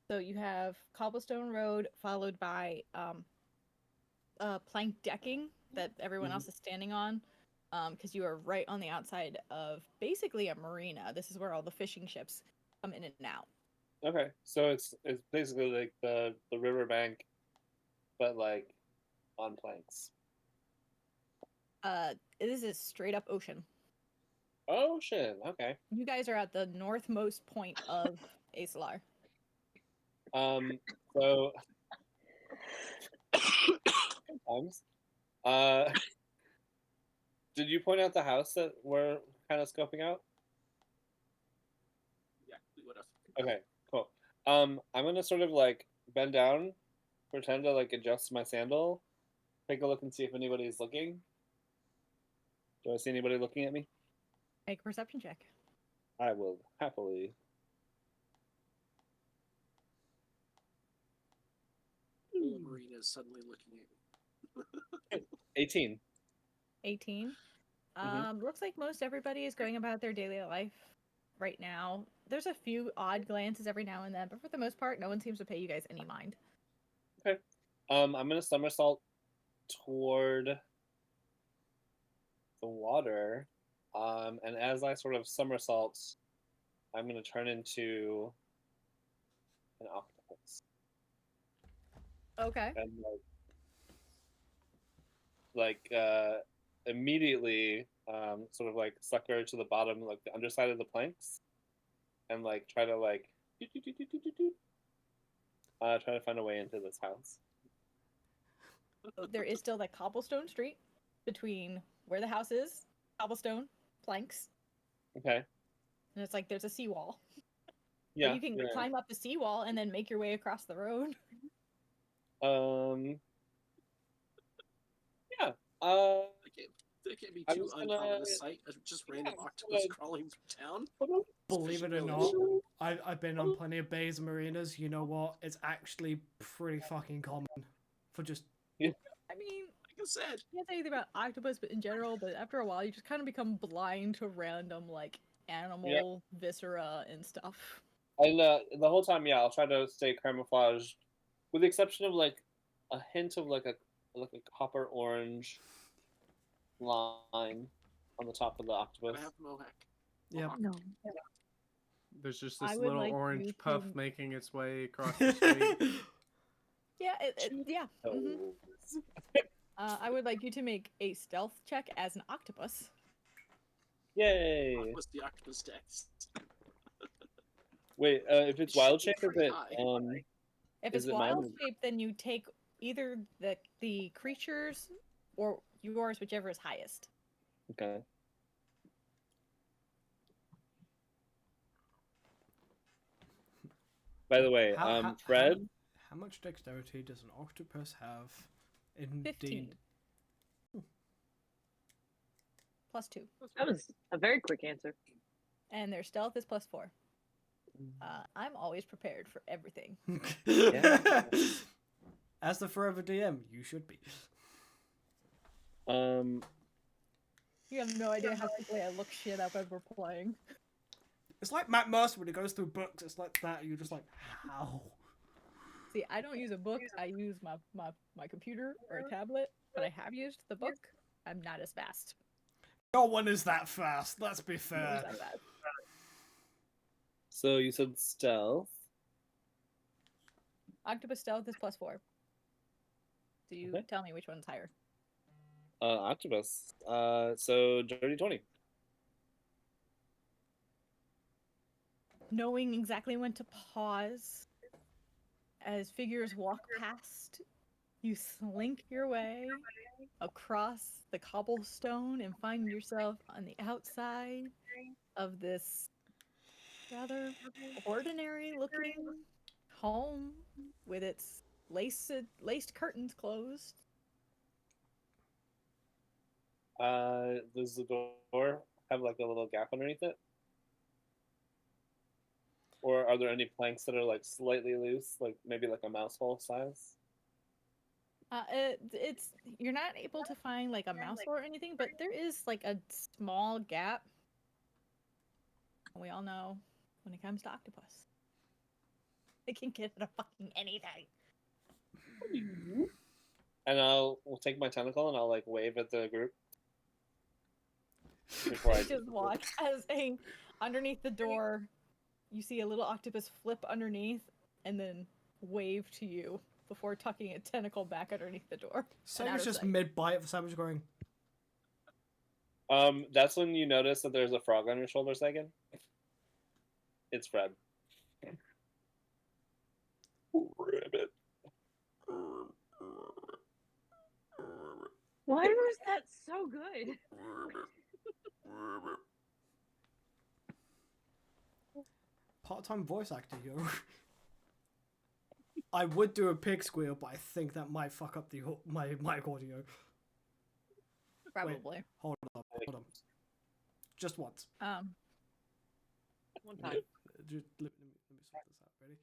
So you have cobblestone road followed by plank decking that everyone else is standing on, because you are right on the outside of basically a marina. This is where all the fishing ships come in and out. Okay, so it's basically like the riverbank, but like on planks. This is straight up ocean. Ocean, okay. You guys are at the northmost point of Esolar. So sometimes, did you point out the house that we're kind of scoping out? Yeah, we would have. Okay, cool. I'm gonna sort of like bend down, pretend to like adjust my sandal, take a look and see if anybody's looking. Do I see anybody looking at me? Make a perception check. I will happily. Whole marina is suddenly looking at 18. 18. Mhm. Looks like most everybody is going about their daily life right now. There's a few odd glances every now and then, but for the most part, no one seems to pay you guys any mind. Okay. I'm gonna somersault toward the water. And as I sort of somersault, I'm gonna turn into an octopus. Okay. And immediately sort of like sucker to the bottom, like the underside of the planks, and like try to like try to find a way into this house. There is still that cobblestone street between where the house is, cobblestone planks, Okay. and it's like there's a seawall. Yeah. But you can climb up the seawall and then make your way across the road. That can't be I too was uncommon gonna. a sight. Just random Yeah, octopus gonna- crawling through town. Believe it or Really not, cool. I've been on plenty of bays and marinas. You know what? It's actually pretty fucking common for just. I mean, Like I said, I can't say anything about octopus, but in general, but after a while, you just kind of become blind to random like animal viscera and stuff. And the whole time, yeah, I'll try to stay camouflaged, with the exception of like a hint of like a copper orange line on the top of the I octopus. have mohawk. Yep. No. There's just I this would little like orange you puff to- making its way across the street. Yeah, yeah. mhm. Oh. I would like you to make a stealth check as an octopus. Yay! What's the octopus dex? Wait, if it's It should wild be shape, is pretty it high. If Is it's it wild mine? shape, then you take either the creatures or yours, whichever is highest. okay? By the way, Fred. How much dexterity does an octopus have? Indeed. 15. +2. That was a very quick answer. And their stealth is +4. I'm always prepared for everything. Yeah. As the forever DM, you should be. You have no idea how quickly I look shit up as we're playing. It's like Matt Mercer when he goes through books. It's like that. You're just like, how? See, I don't use a book. I use my computer or a tablet, but I have used the book. I'm not as fast. No one is that fast. Let's be fair. No one's that fast. So you said stealth. Octopus stealth is +4. So you Okay. tell me which one's higher. Octopus. So dirty 20. Knowing exactly when to pause as figures walk past, you slink your way across the cobblestone and find yourself on the outside of this rather ordinary looking home with its laced curtains closed. Does the door have like a little gap underneath it? Or are there any planks that are like slightly loose, like maybe like a mouse hole size? It's you're not able to find like a mouse hole or anything, but there is like a small gap. We all know when it comes to octopus, it can get out of fucking anything. And we'll take my tentacle and I'll like wave at the group. Before I Just watch as underneath the door, you see a little octopus flip underneath and then wave to you before tucking a tentacle back underneath the door. Saber's just mid-bite for Saber's going, That's when you notice that there's a frog on your shoulder second. It's Fred. Ribbit. Why was that so good? part-time voice actor, yo. I would do a pig squeal, but I think that might fuck up my mic audio. Probably. Wait, hold on. Just once. One time. Just, let me sort this out. Ready?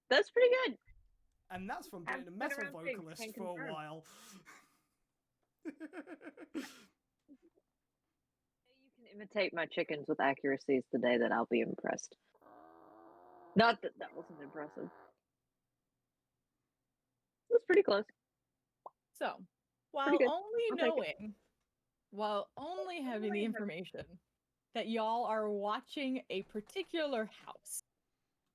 That's pretty good. And that's from I've being a been metal around pigs, vocalist can for a confirm. while. You can imitate my chickens with accuracies today that I'll be impressed. Not that that wasn't impressive. It was pretty close. So, while Pretty good. only I'll take it. knowing, while only having the information that y'all are watching a particular house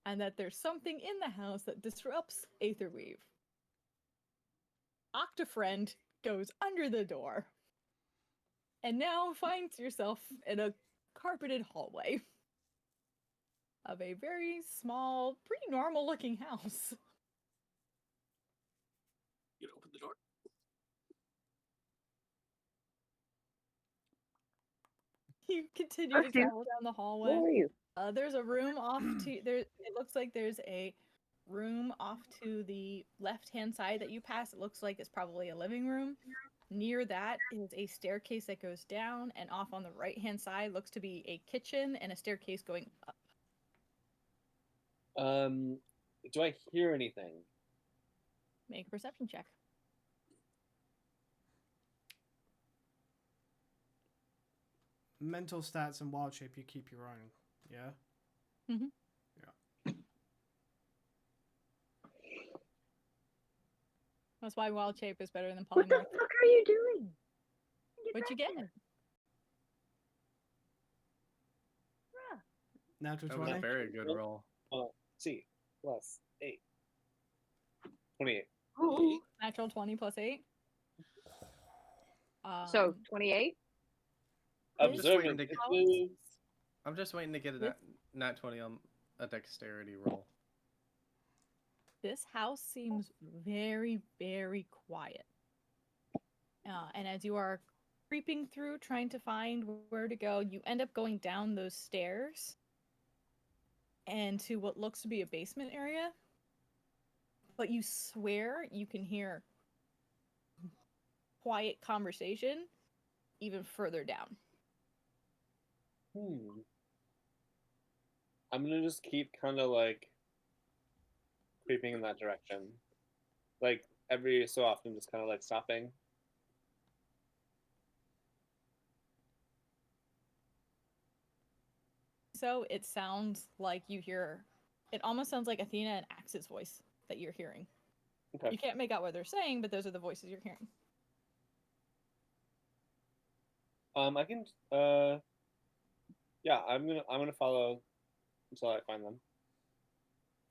and that there's something in the house that disrupts Aetherweave, Octafriend goes under the door and now finds yourself in a carpeted hallway of a very small, pretty normal looking house. You open the door. You continue to Okay. travel down the hallway. Where are you? There's a room off to there. It looks like there's a room off to the left-hand side that you pass. It looks like it's probably a living room. Near that is a staircase that goes down, and off on the right-hand side looks to be a kitchen and a staircase going up. Do I hear anything? Make a perception check. Mental stats and wild shape, you keep your own. Yeah? Mm-hmm. Yeah. That's why wild shape is better than What the polymorph. fuck are you doing? What'd you get? Natural That was a 20? very good roll. C plus 8. 28. Ooh. Natural 20 plus 8. So 28. I'm just waiting Observant. to I'm just waiting to get a nat 20 on a dexterity roll. This house seems very, very quiet. And as you are creeping through, trying to find where to go, you end up going down those stairs and to what looks to be a basement area. But you swear you can hear quiet conversation even further down. I'm gonna just keep kind of like creeping in that direction. Like every so often, just kind of like stopping. So it sounds like you hear, it almost sounds like Athena and Axe's voice that you're hearing. Okay. You can't make out what they're saying, but those are the voices you're hearing. I can. Yeah, I'm gonna follow until I find them.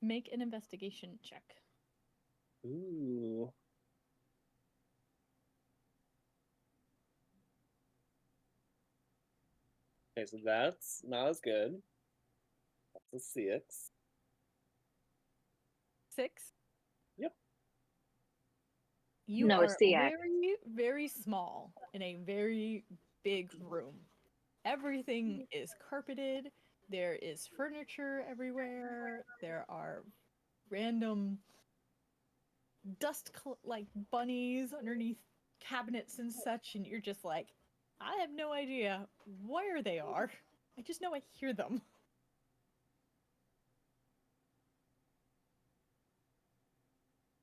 Make an investigation check. Ooh. Okay, so that's not as good. That's a 6. 6? Yep. You No, are it's the X. very, very small in a very big room. Everything is carpeted. There is furniture everywhere. There are random like bunnies underneath cabinets and such, and you're just like, I have no idea where they are. I just know I hear them.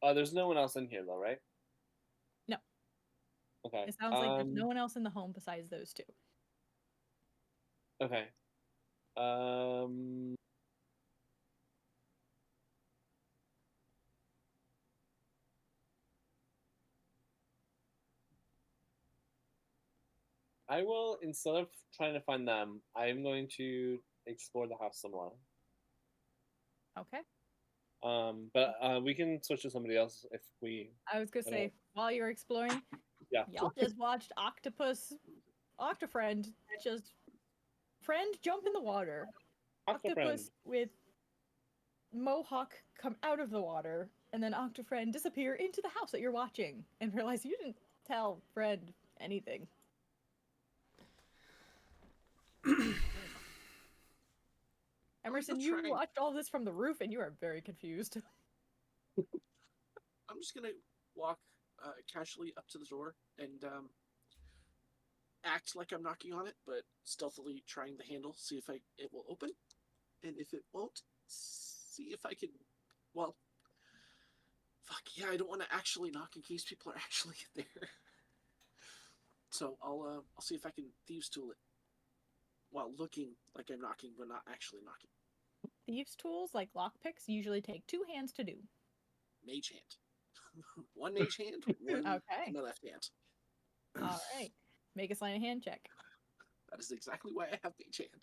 There's no one else in here though, right? No. Okay. It sounds like there's no one else in the home besides those two. Okay. I will, instead of trying to find them, I'm going to explore the house some more. Okay. But we can switch to somebody else if we. I was gonna say, while you're exploring, Yeah. y'all just watched Octofriend just jump in the water. Octopus with Mohawk come out of the water, and then Octofriend disappear into the house that you're watching, and realize you didn't tell Friend anything. Emerson, you watched all this from the roof, and you are very confused. I'm just gonna walk casually up to the door and act like I'm knocking on it, but stealthily trying the handle, see if it will open, and if it won't, see if I can. Well, fuck yeah, I don't want to actually knock in case people are actually there. So I'll see if I can thieves tool it while looking like I'm knocking, but not actually knocking. Thieves' tools, like lockpicks, usually take 2 hands to do. Mage hand. One mage hand, one okay. my left hand. All right. Make a sleight of hand check. That is exactly why I have mage hand,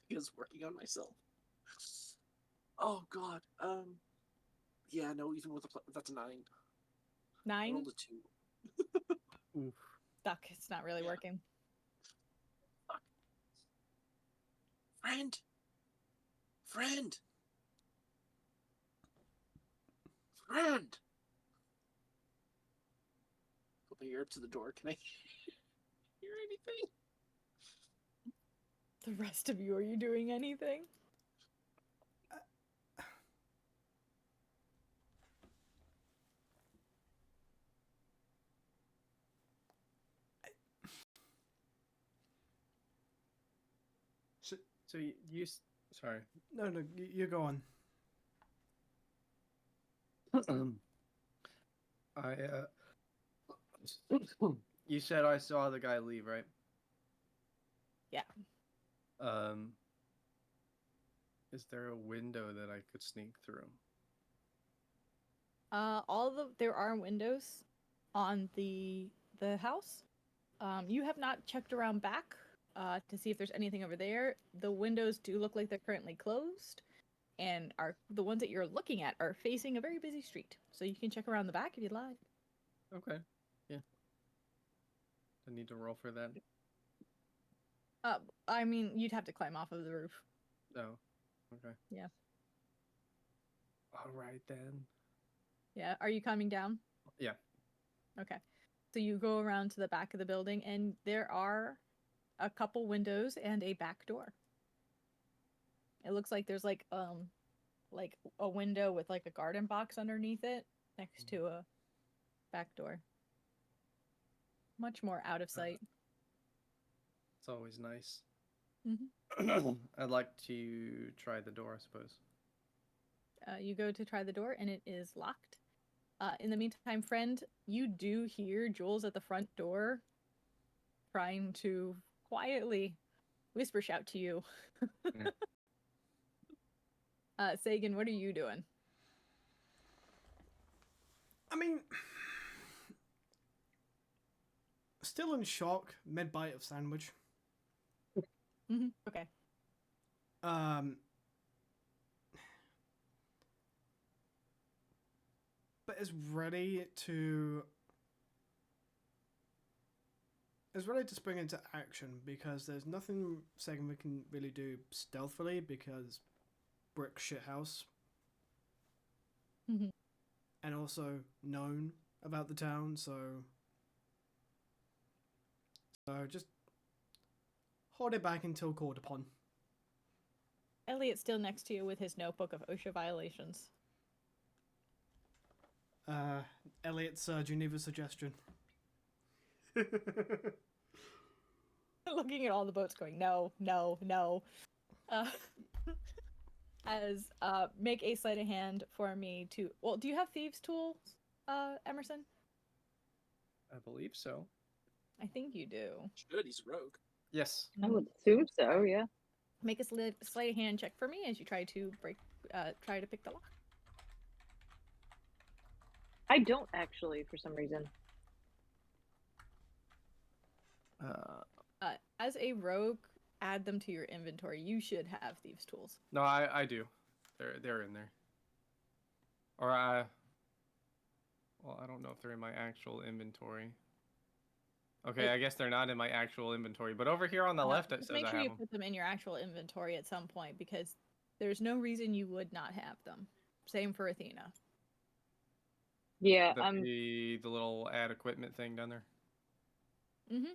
because working on myself. Oh god. Yeah, no, even with that's a 9. 9? I rolled a 2. Oof. Duch, it's not really working. Fuck. Friend. Friend. Put my ear up to the door. Can I hear anything? The rest of you, are you doing anything? So sorry. No, you go on. I you said I saw the guy leave, right? Yeah. Is there a window that I could sneak through? There are windows on the house. You have not checked around back to see if there's anything over there. The windows do look like they're currently closed, and are the ones that you're looking at are facing a very busy street. So you can check around the back if you'd like. Okay. Yeah. I need to roll for that. I mean, you'd have to climb off of the roof. Oh. Okay. Yeah. All right then. Yeah. Are you coming down? Yeah. Okay. So you go around to the back of the building, and there are a couple windows and a back door. It looks like there's like a window with like a garden box underneath it next to a back door. Much more out of sight. It's always nice. Mm-hmm. I'd like to try the door, I suppose. You go to try the door, and it is locked. In the meantime, friend, you do hear Jules at the front door trying to quietly whisper shout to you. Sagan, what are you doing? I mean, still in shock, mid bite of sandwich. Mm-hmm. Okay. But is ready to spring into action because there's nothing Sagan we can really do stealthily because brick shithouse. Mm-hmm. And also known about the town, so just hold it back until called upon. Elliot's still next to you with his notebook of OSHA violations. Elliot's Geneva suggestion. Looking at all the boats going, no, no, no. Make a sleight of hand for me to... Well, do you have thieves' tools, Emerson? I believe so. I think you do. Should, he's a rogue. Yes. I would assume so, yeah. Make a sleight of hand check for me as you try to try to pick the lock. I don't actually, for some reason. As a rogue, add them to your inventory. You should have thieves' tools. No, I do. They're in there. Or well, I don't know if they're in my actual inventory. Okay, I guess they're not in my actual inventory, but over here on the left it Just says make I sure have you them. put them in your actual inventory at some point because there's no reason you would not have them. Same for Athena. Yeah, The little add equipment thing down there. Mm-hmm.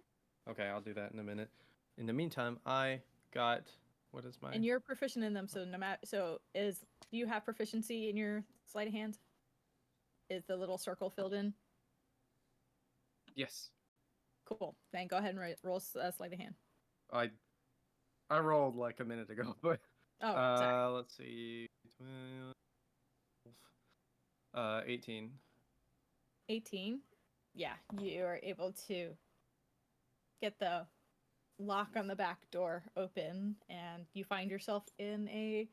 Okay, I'll do that in a minute. In the meantime, I got what is my And you're proficient in them, so do you have proficiency in your sleight of hand? Is the little circle filled in? Yes. Cool. Then go ahead and roll sleight of hand. I rolled like a minute ago, but Oh, sorry. let's see. 18. 18. Yeah, you are able to get the lock on the back door open, and you find yourself in a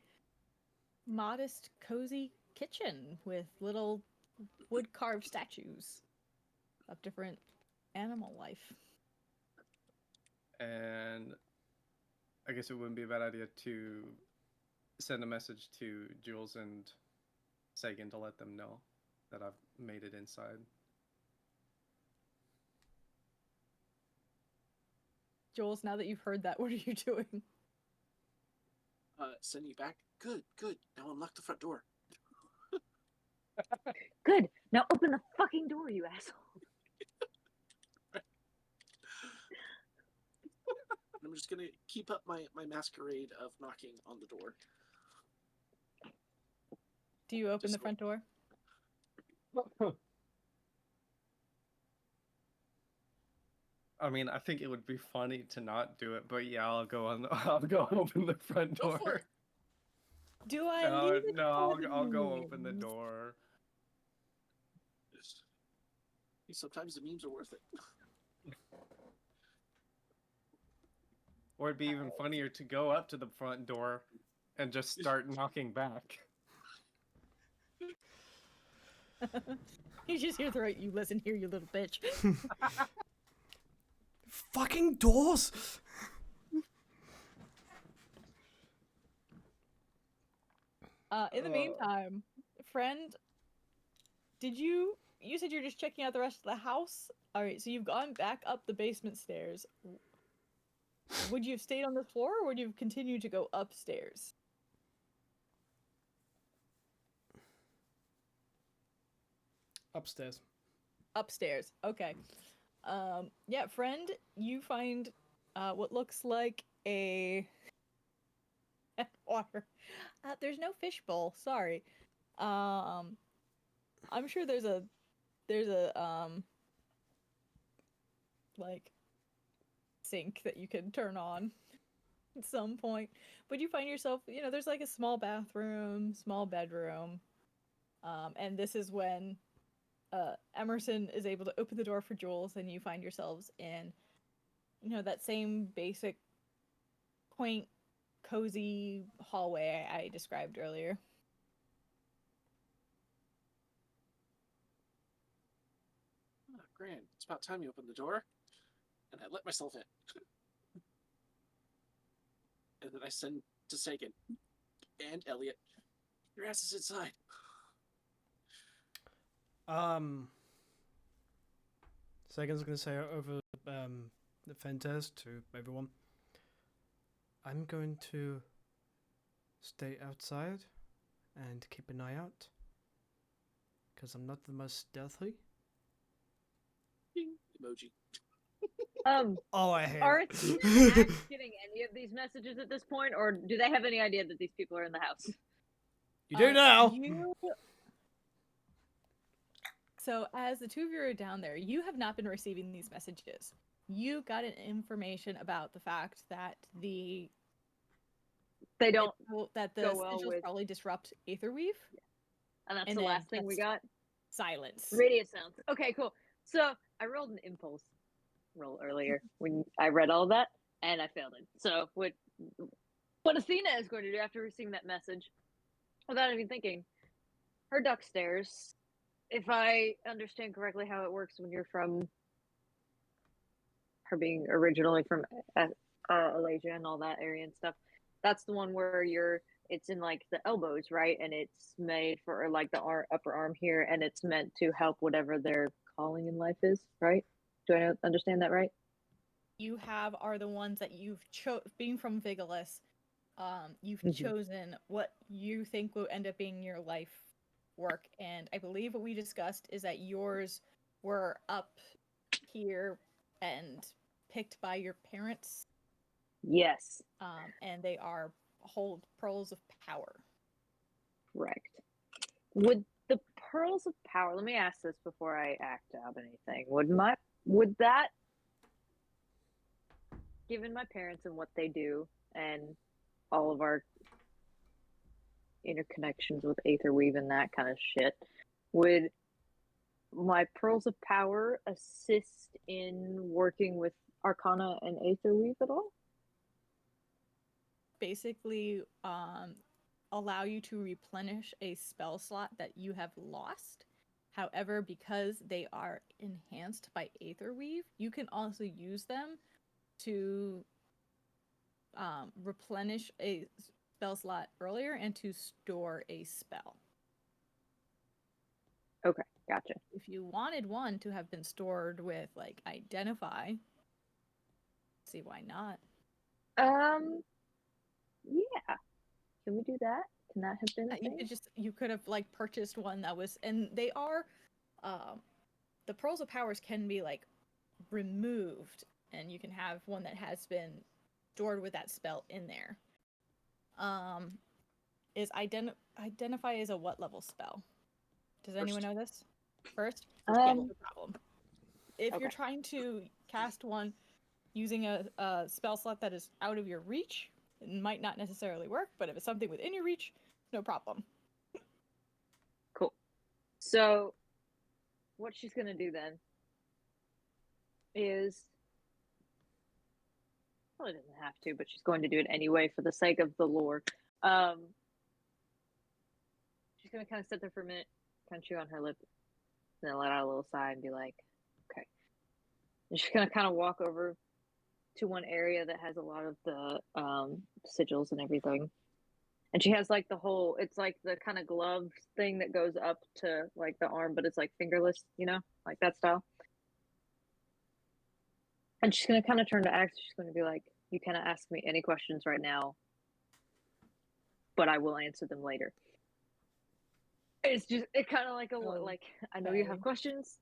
modest, cozy kitchen with little wood-carved statues of different animal life. And I guess it wouldn't be a bad idea to send a message to Jules and Sagan to let them know that I've made it inside. Jules, now that you've heard that, what are you doing? Send you back. Good. Now unlock the front door. good. Now open the fucking door, you asshole. I'm just gonna keep up my masquerade of knocking on the door. Do you open Just the front door? I mean, I think it would be funny to not do it, but yeah, I'll go on. I'll go open the front Go for door. it. Do I No, leave it no, for the I'll go open the memes? door. Sometimes the memes are worth it. Or it'd be even funnier to go up to the front door and just start knocking back. He's just here to write you listen here, you little bitch. Fucking doors! In the meantime, friend, you said you're just checking out the rest of the house? Alright, so you've gone back up the basement stairs. Would you have stayed on the floor, or would you have continued to go upstairs? Upstairs. Upstairs, okay. Yeah, friend, you find what looks like a water. There's no fishbowl, sorry. I'm sure there's a like sink that you can turn on at some point. But you find yourself, there's like a small bathroom, small bedroom. And this is when Emerson is able to open the door for Jules, and you find yourselves in, that same basic, quaint, cozy hallway I described earlier. Oh, grand. It's about time you opened the door. And I let myself in. And then I send to Sagan and Elliot, your ass is inside. Sagan's gonna say over the Fentez to everyone, I'm going to stay outside and keep an eye out, because I'm not the most stealthy. Ding, emoji. Oh, I hate Are it. Athena and Axe getting any of these messages at this point, or do they have any idea that these people are in the house? You do now. So as the two of you are down there, you have not been receiving these messages. You got an information about the fact that They don't, that the go well sigils with- probably disrupt Aetherweave. and that's And the then last thing we got. Silence. Radio sounds. Okay, cool. So I rolled an impulse roll earlier when I read all that, and I failed it. So what Athena is going to do after receiving that message, without even thinking, her duck stairs. If I understand correctly how it works when you're from her being originally from Alasia and all that area and stuff, that's the one where it's in like the elbows, right? And it's made for like the upper arm here, and it's meant to help whatever their calling in life is, right? Do I understand that right? You are the ones that you've being from Vigilis, you've Mhm. chosen what you think will end up being your life work, and I believe what we discussed is that yours were up here and picked by your parents, Yes, and they hold pearls of power. correct. Would the pearls of power? Let me ask this before I act out anything. Would that, given my parents and what they do, and all of our interconnections with Aetherweave and that kind of shit, would my pearls of power assist in working with Arcana and Aetherweave at all? Basically, allow you to replenish a spell slot that you have lost. However, because they are enhanced by Aetherweave, you can also use them to replenish a spell slot earlier and to store a spell. Okay, gotcha. If you wanted one to have been stored with like Identify, see why not? Yeah. Can we do that? Can that have been a thing? You could have like purchased one that was, and they are, the pearls of powers can be like removed, and you can have one that has been stored with that spell in there. Is Identify is a what level spell? Does anyone know this? First? Um, No problem. if you're Okay. trying to cast one using a spell slot that is out of your reach, it might not necessarily work, but if it's something within your reach, no problem. Cool. So, what she's gonna do then is probably doesn't have to, but she's going to do it anyway for the sake of the lore. She's gonna kind of sit there for a minute, kind of chew on her lip, and then let out a little sigh and be like, "Okay." And she's gonna kind of walk over to one area that has a lot of the sigils and everything. And she has like the whole, it's like the kind of glove thing that goes up to like the arm, but it's like fingerless, you know, like that style. And she's going to kind of turn to Axe. She's going to be like, "You cannot ask me any questions right now, but I will answer them later." It's just, it kind of like a, like, "I know you have Okay. questions.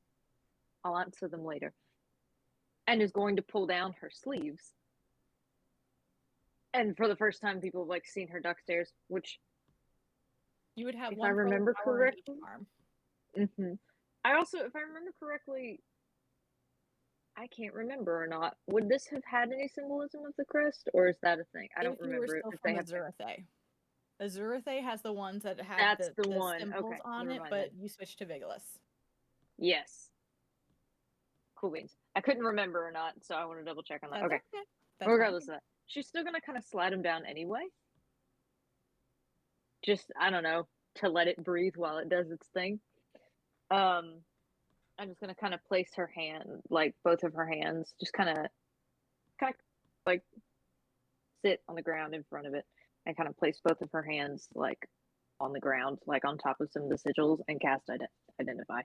I'll answer them later." And is going to pull down her sleeves. And for the first time, people have like seen her duck stairs, which You would have if one I pearl of remember power in each correctly, arm. I also, if I remember correctly, I can't remember or not. Would this have had any symbolism of the crest, or is that a thing? I don't If you were remember still if from they have. Azurethay. Azurethay has the ones that have That's the the one. symbols Okay, on never it, mind but then. you switch to Vigilus. Yes. Cool beans. I couldn't remember or not, so I want to double check on that. That's Okay. okay. That's Regardless fine. of that, she's still gonna kind of slide him down anyway. Just, I don't know, to let it breathe while it does its thing. I'm just gonna kind of place her hand, like both of her hands, just kind of like sit on the ground in front of it, and kind of place both of her hands like on the ground, like on top of some of the sigils, and cast identify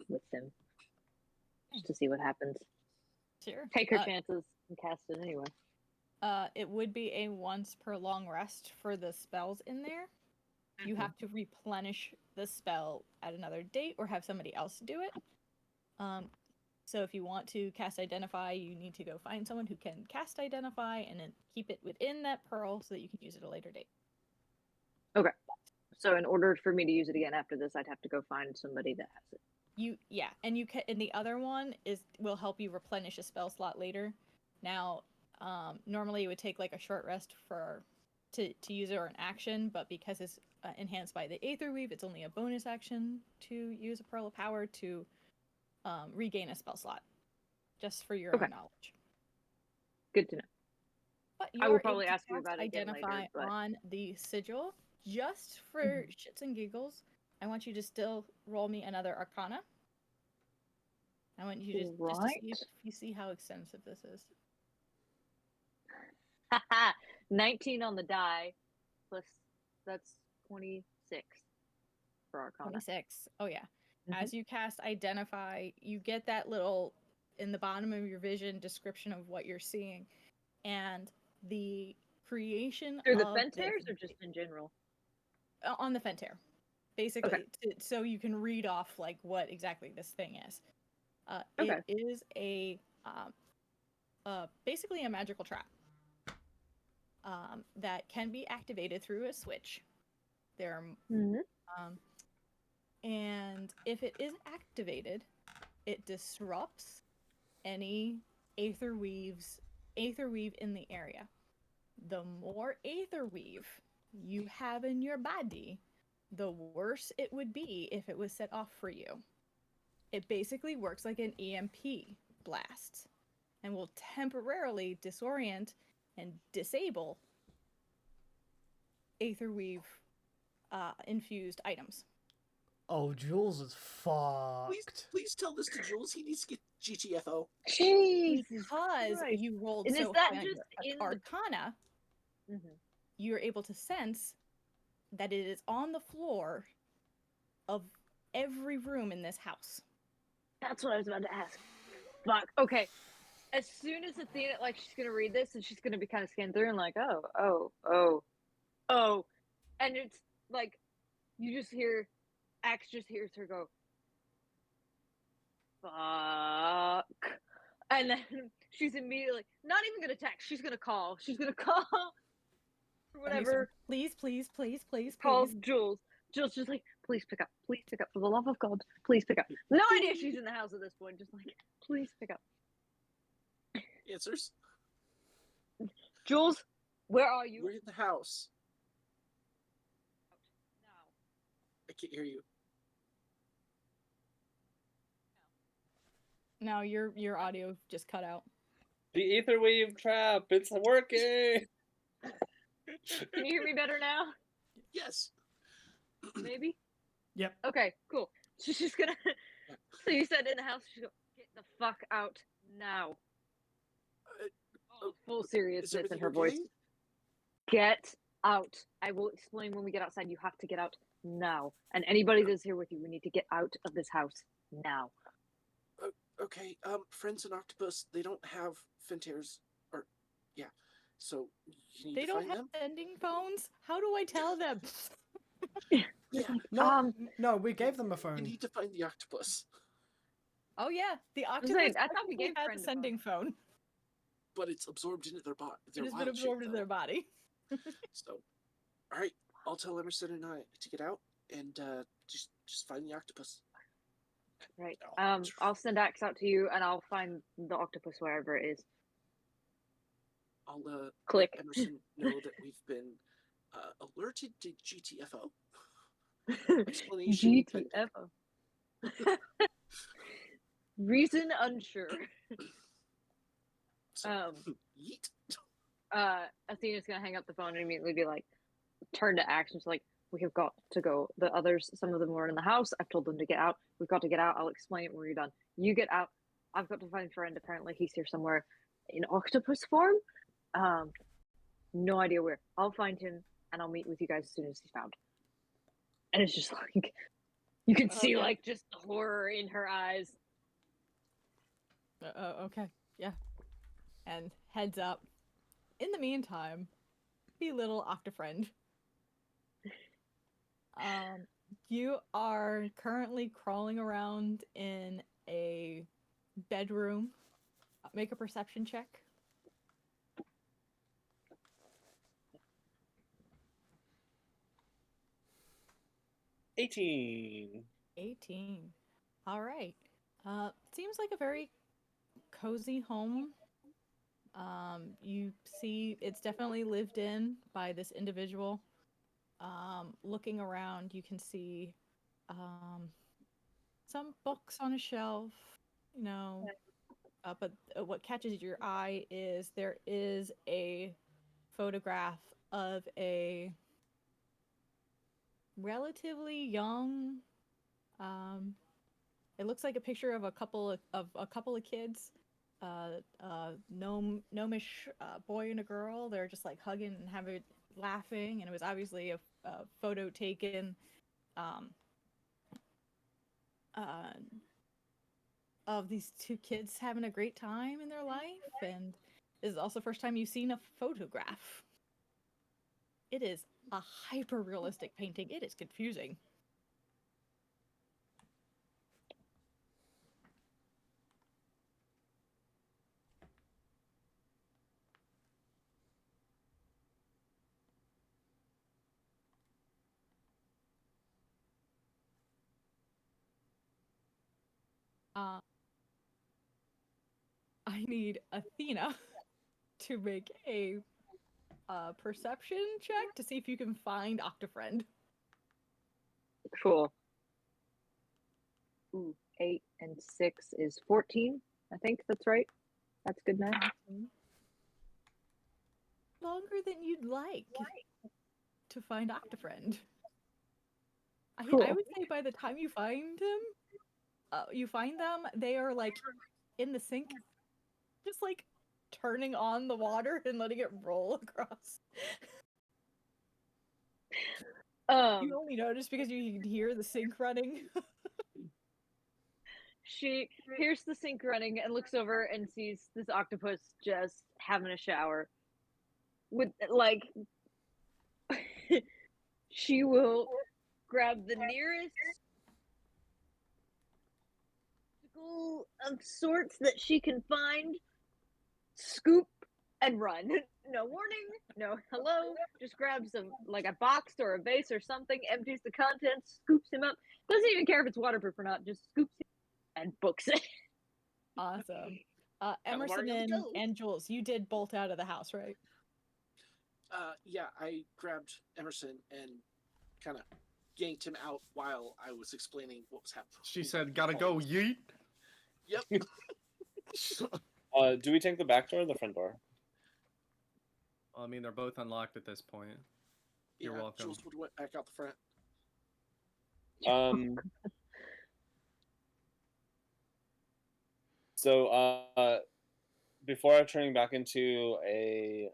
with them, just to see what happens. Sure. Take her chances and cast it anyway. It would be a once per long rest for the spells in there. You have to replenish the spell at another date or have somebody else do it. So if you want to cast Identify, you need to go find someone who can cast Identify and then keep it within that pearl so that you can use it at a later date. Okay. So in order for me to use it again after this, I'd have to go find somebody that has it. And you can, and the other one will help you replenish a spell slot later. Now, normally it would take like a short rest to use it or an action, but because it's enhanced by the Aether Weave, it's only a bonus action to use a Pearl of Power to regain a spell slot, just for your own knowledge. Good to know. But I will probably ask you about it again Identify later, but... on the sigil, just for shits and giggles. I want you to still roll me another Arcana. I want you just to see if you see how extensive this is. 19 on the die, plus that's 26 for Arcana. 26. Oh yeah. As you cast Identify, you get that little in the bottom of your vision description of what you're seeing, and the creation through the of Fentaires or just in general? On the Fentair, basically, so you can read off like what exactly this thing is. It is basically a magical trap that can be activated through a switch. There are, and if it is activated, it disrupts any Aether Weave in the area. The more Aether Weave you have in your body, the worse it would be if it was set off for you. It basically works like an EMP blast and will temporarily disorient and disable Aether Weave infused items. Oh, Jules is fucked. Please tell this to Jules. He needs to get GTFO. Jesus because Christ. you rolled And so is that high on just your in Arcana, you're able to sense that it is on the floor of every room in this house. That's what I was about to ask. Fuck. Okay. As soon as Athena, like, she's gonna read this and she's gonna be kind of scanning through and like, oh. And it's like, you just hear, Axe just hears her go, fuck. And then she's immediately, not even gonna text, she's gonna call. She's gonna call whatever. Please. Call Jules. Jules just like, Please pick up. Please pick up. For the love of God, please pick up. No idea she's in the house at this point. Just like, please pick up. Answers. Jules, where are you? We're in the house. Now. I can't hear you. Now your audio just cut out. The ether weave trap. It's working. Can you hear me better now? Yes. Maybe? Yep. Okay, cool. She's just gonna. So you said in the house, she's gonna get the fuck out now. Full Is seriousness in everything her voice. okay? Get out. I will explain when we get outside. You have to get out now. And anybody that's here with you, we need to get out of this house now. Okay. Friends and Octopus, they don't have Fintair's, or yeah. So you need They to don't find have them. sending phones? How do I tell them? Yeah. No, no, we gave them a You phone. need to find the octopus, Oh yeah, the octopus saying, I thought we actually gave had friend the a phone. sending phone. but it's absorbed into their body. It has been absorbed into their body. So, all right. I'll tell Emerson and I to get out and just find the octopus. Right. Oh, I'll send Axe out to you, and I'll find the octopus wherever it is. I'll Click. let Emerson know that we've been alerted to GTFO. Explanation pending. GTFO. Reason unsure. So, yeet. Athena's gonna hang up the phone and immediately be like, turn to Axe. She's like, we have got to go. The others, some of them were in the house. I've told them to get out. We've got to get out. I'll explain it when you're done. You get out. I've got to find a friend. Apparently, he's here somewhere in octopus form. No idea where. I'll find him and I'll meet with you guys as soon as he's found. And it's just like, you can see Okay. like just the horror in her eyes. Okay, yeah. And heads up. In the meantime, be little Octafriend. You are currently crawling around in a bedroom. Make a perception check. 18. 18. All right. Seems like a very cozy home. You see it's definitely lived in by this individual. Looking around, you can see some books on a shelf, you know. But what catches your eye is there is a photograph of a relatively young. It looks like a picture of a couple of kids, gnomish boy and a girl. They're just like hugging and laughing, and it was obviously a photo taken of these two kids having a great time in their life, and this is also the first time you've seen a photograph. It is a hyper-realistic painting. It is confusing. I need Athena to make a perception check to see if you can find Octafriend. Cool. Ooh, 8 and 6 is 14. I think that's right. That's good math. Longer than you'd like to find Octafriend. Cool. I would say by the time you find them, they are like in the sink, just like turning on the water and letting it roll across. You only notice because you can hear the sink running. She hears the sink running and looks over and sees this octopus just having a shower. With like, she will grab the nearest of sorts that she can find, scoop and run. No warning, no hello. Just grabs like a box or a vase or something, empties the contents, scoops him up. Doesn't even care if it's waterproof or not. Just scoops him and books it. Awesome. Calamari Emerson on the and, go. and Jules, you did bolt out of the house, right? Yeah, I grabbed Emerson and kind of yanked him out while I was explaining what was happening. She said, "Gotta go, yeet." Yep. Do we take the back door or the front door? I mean, they're both unlocked at this point. You're Yeah, welcome. Jules would went back out the front. So, before turning back into a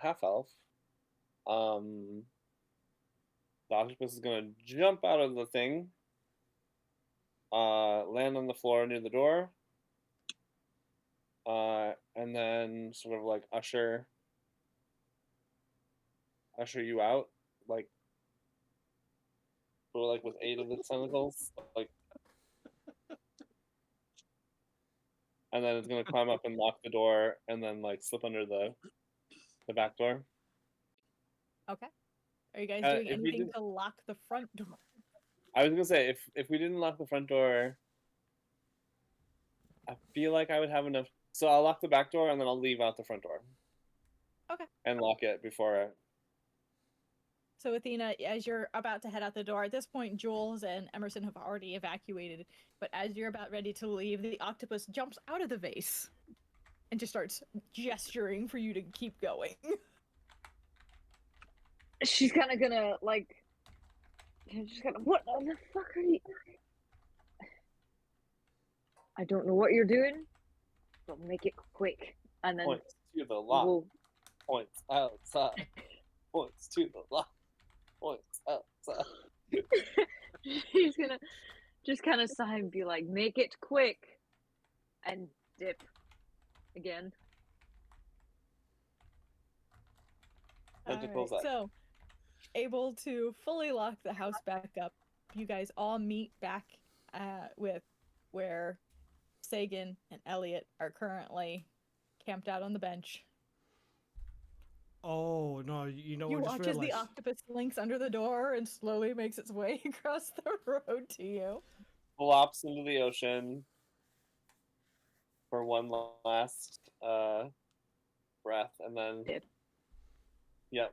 half elf, the octopus is gonna jump out of the thing, land on the floor near the door, and then sort of like usher you out, like sort of like with 8 of its tentacles, like, and then it's gonna climb up and lock the door, and then like slip under the back door. Okay. Are you guys doing if we anything did- to lock the front door? I was gonna say if we didn't lock the front door, I feel like I would have enough. So I'll lock the back door and then I'll leave out the front door. Okay. And lock it before. So Athena, as you're about to head out the door, at this point, Jules and Emerson have already evacuated. But as you're about ready to leave, the octopus jumps out of the vase and just starts gesturing for you to keep going. She's kind of gonna like. She's gonna. What the fuck are you? I don't know what you're doing, but make it quick. And then Points to the lock. we'll Points outside. Points to the lock. Points outside. she's gonna just kind of sigh and be like, "Make it quick," and dip again. Tentacles Alright, up. so, able to fully lock the house back up, you guys all meet back with where Sagan and Elliot are currently camped out on the bench. Oh no! You know You what? I watch just as the realized. octopus slinks under the door and slowly makes its way across the road to you. Flops into the ocean for one last breath, and then. Dip. Yep.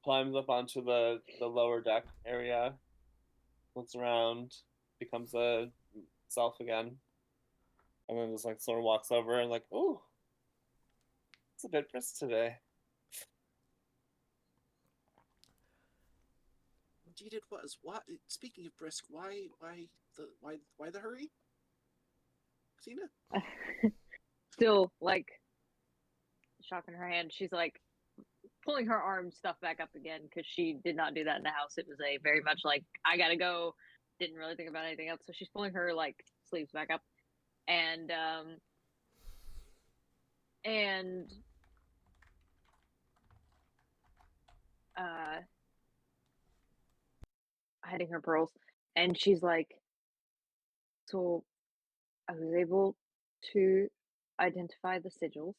Climbs up onto the lower deck area, looks around, becomes a self again, and then just like sort of walks over and like, ooh, it's a bit brisk today. Indeed, it was. Why? Speaking of brisk, why the hurry? Athena? Still like shock in her hand. She's like pulling her arm stuff back up again because she did not do that in the house. It was a very much like I gotta go. Didn't really think about anything else. So she's pulling her like sleeves back up, and hiding her pearls, and she's like, so I was able to identify the sigils,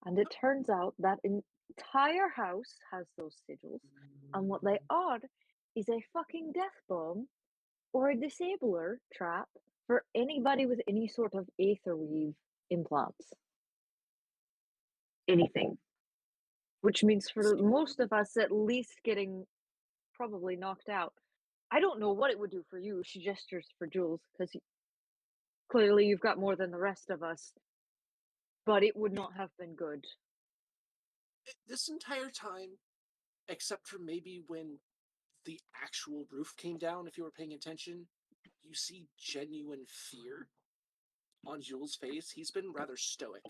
and it turns out that entire house has those sigils, and what they are is a fucking death bomb or a disabler trap for anybody with any sort of aetherweave implants. Anything. Which means for most of us, at least getting probably knocked out. I don't know what it would do for you. She gestures for Jules because clearly you've got more than the rest of us. But it would not have been good. This entire time, except for maybe when the actual roof came down, if you were paying attention, you see genuine fear on Jules' face. He's been rather stoic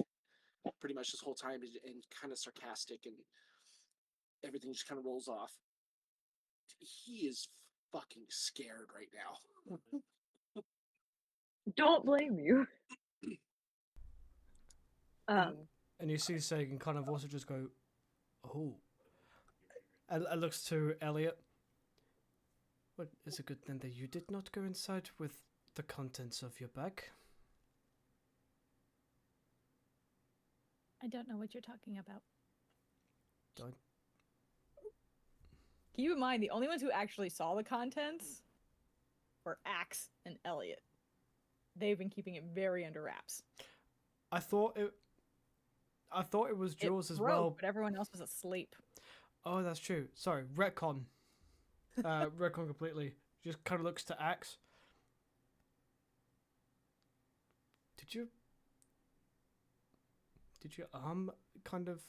pretty much this whole time and kind of sarcastic, and everything just kind of rolls off. He is fucking scared right now. Don't blame you. And you see Sagan kind of also just go, oh. And looks to Elliot. Well, is it good then that you did not go inside with the contents of your bag? I don't know what you're talking about. Don't. Keep in mind, the only ones who actually saw the contents were Axe and Elliot. They've been keeping it very under wraps. I thought it was Jules it as broke, well. but everyone else was asleep. Oh, that's true. Sorry, retcon. Retcon completely. Just kind of looks to Axe. Did your arm kind of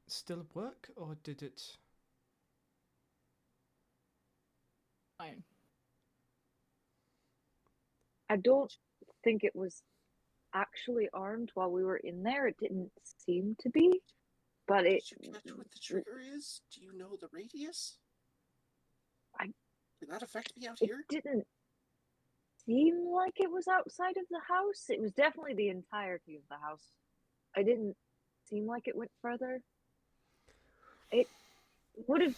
still work, or did it? Fine. I don't think it was actually armed while we were in there. It didn't seem to be, but it. Did you catch what the trigger is? Do you know the radius? Did that affect me out It here? didn't seem like it was outside of the house. It was definitely the entirety of the house. I didn't seem like it went further. It would have.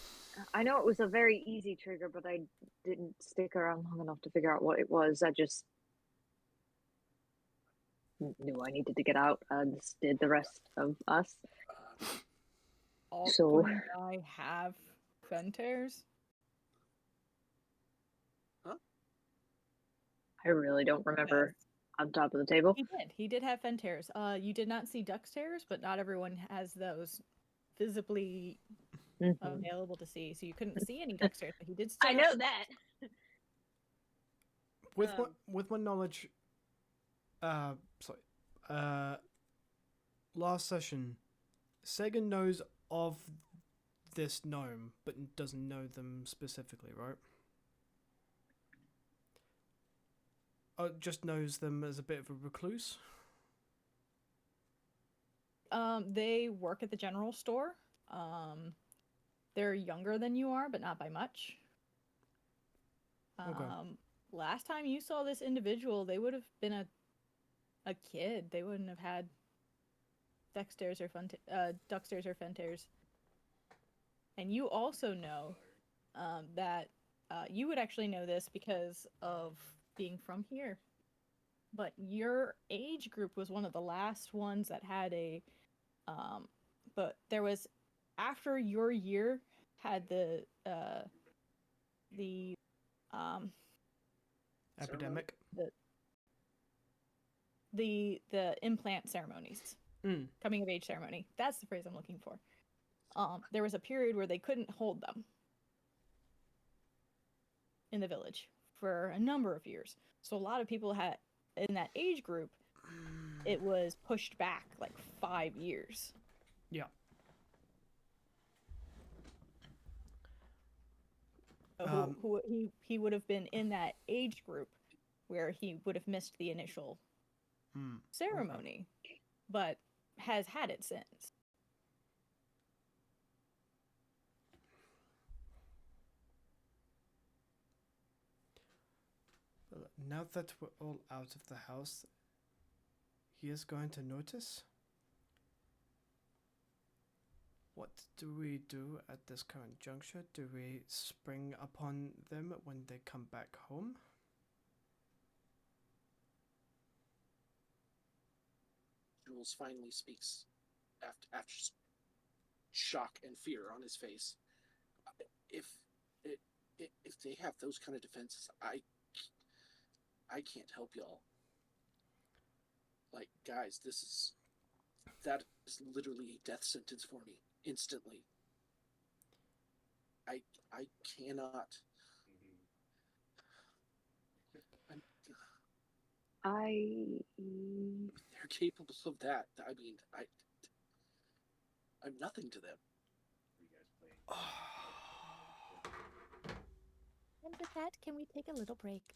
I know it was a very easy trigger, but I didn't stick around long enough to figure out what it was. I just knew I needed to get out, as did the rest of us. All So- three and I have Fentairs. I really don't remember on top of the table. He did. He did have Fentairs. You did not see Duch stairs, but not everyone has those visibly Mhm. available to see. So you couldn't see any Duch stairs, but he did. I still know have- that. With my knowledge, sorry, last session, Sagan knows of this gnome, but doesn't know them specifically, right? Just knows them as a bit of a recluse. They work at the general store. They're younger than you are, but not by much. Okay. Last time you saw this individual, they would have been a kid. They wouldn't have had Duch stairs or Fentairs. And you also know that you would actually know this because of being from here. But your age group was one of the last ones that had a but there was, after your year had the Epidemic. the implant ceremonies, coming of age ceremony. That's the phrase I'm looking for. There was a period where they couldn't hold them in the village for a number of years. So a lot of people had in that age group, it was pushed back like 5 years. Yeah. So he would have been in that age group where he would have missed the initial ceremony, but has had it since. Now that we're all out of the house, he is going to notice. What do we do at this current juncture? Do we spring upon them when they come back home? Jules finally speaks after shock and fear on his face. If they have those kind of defenses, I can't help y'all. Like, guys, that is literally a death sentence for me instantly. I cannot. They're capable of that. I mean, I'm nothing to them. And with that, can we take a little break?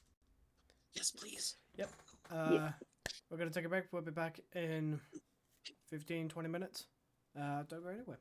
Yes, please. Yep. Yeah. We're going to take a break. We'll be back in 15, 20 minutes. Don't go anywhere.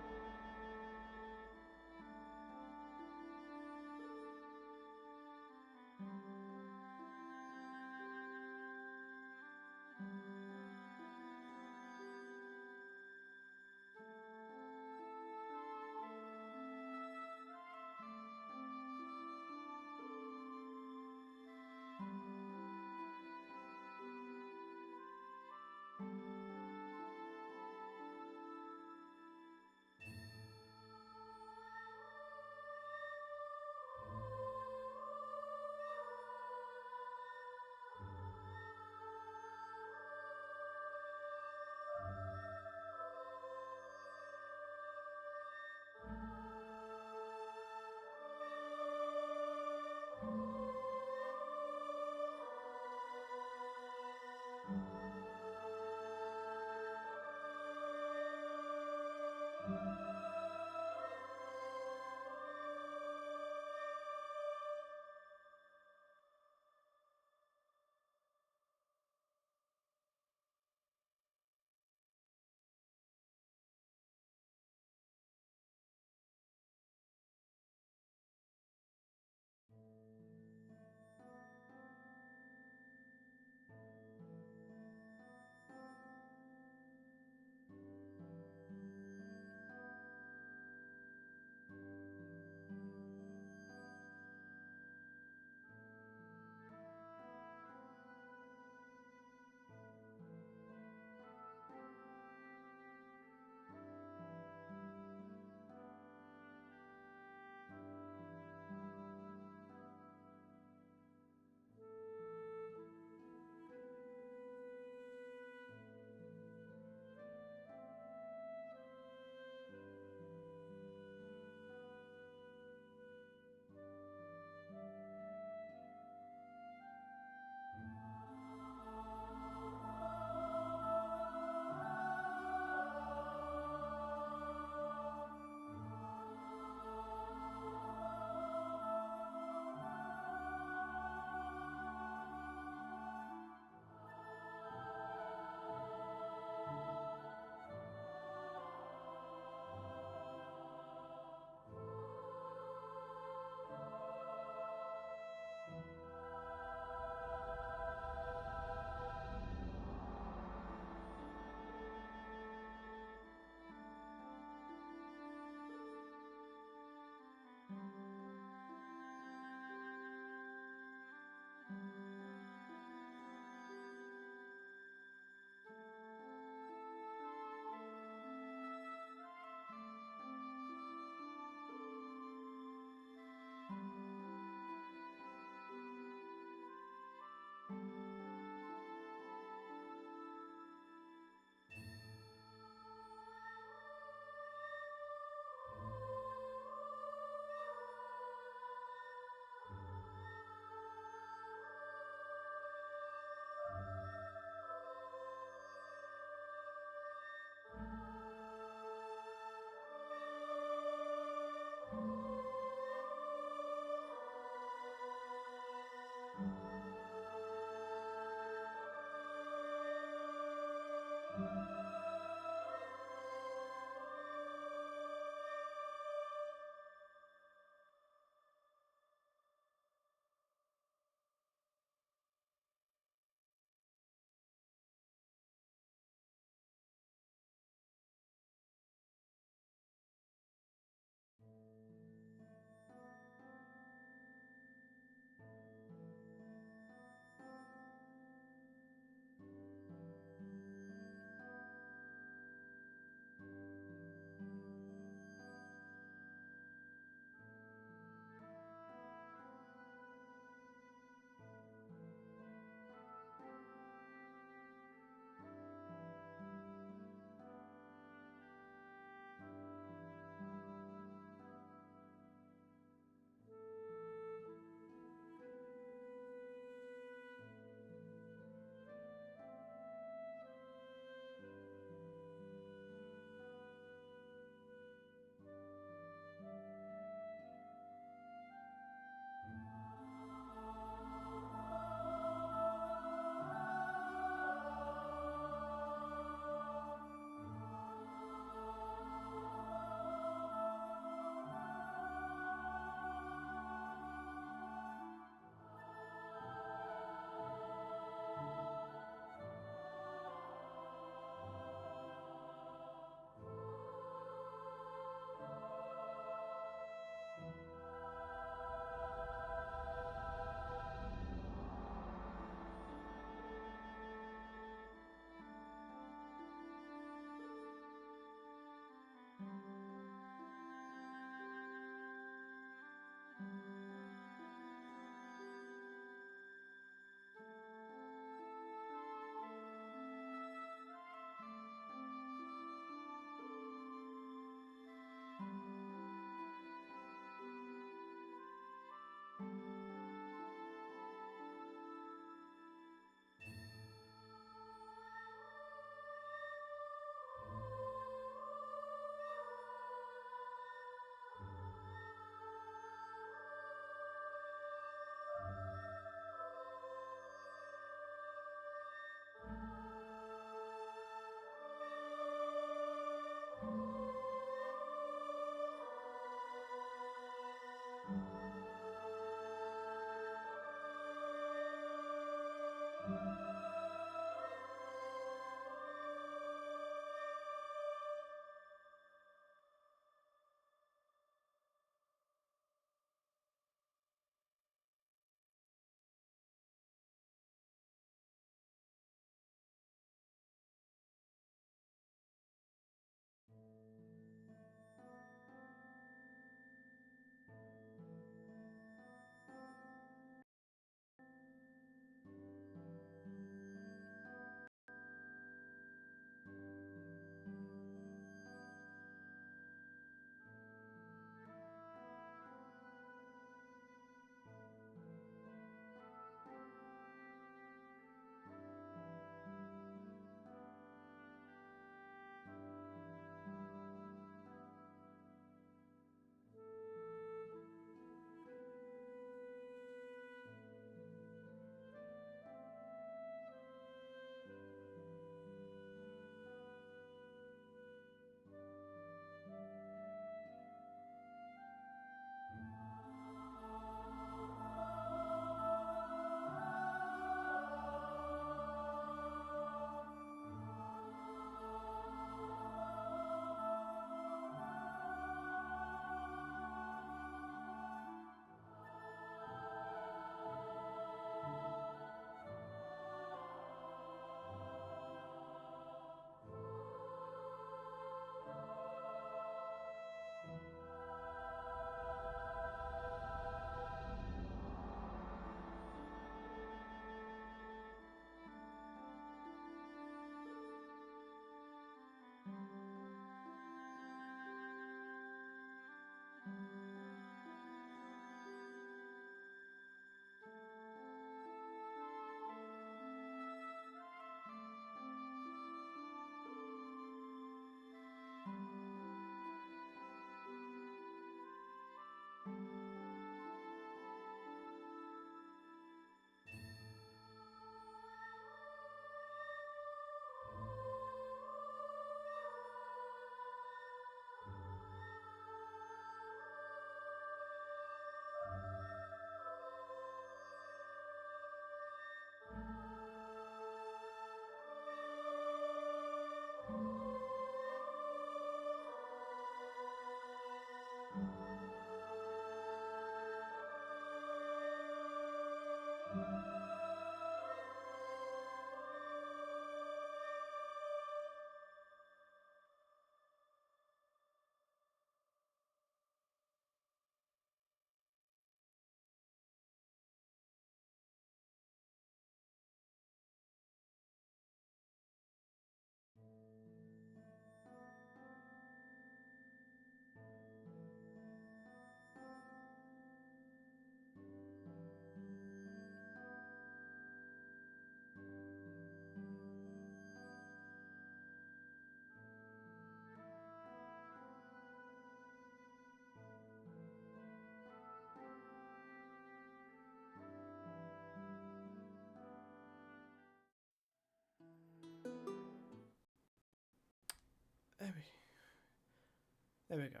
There we go.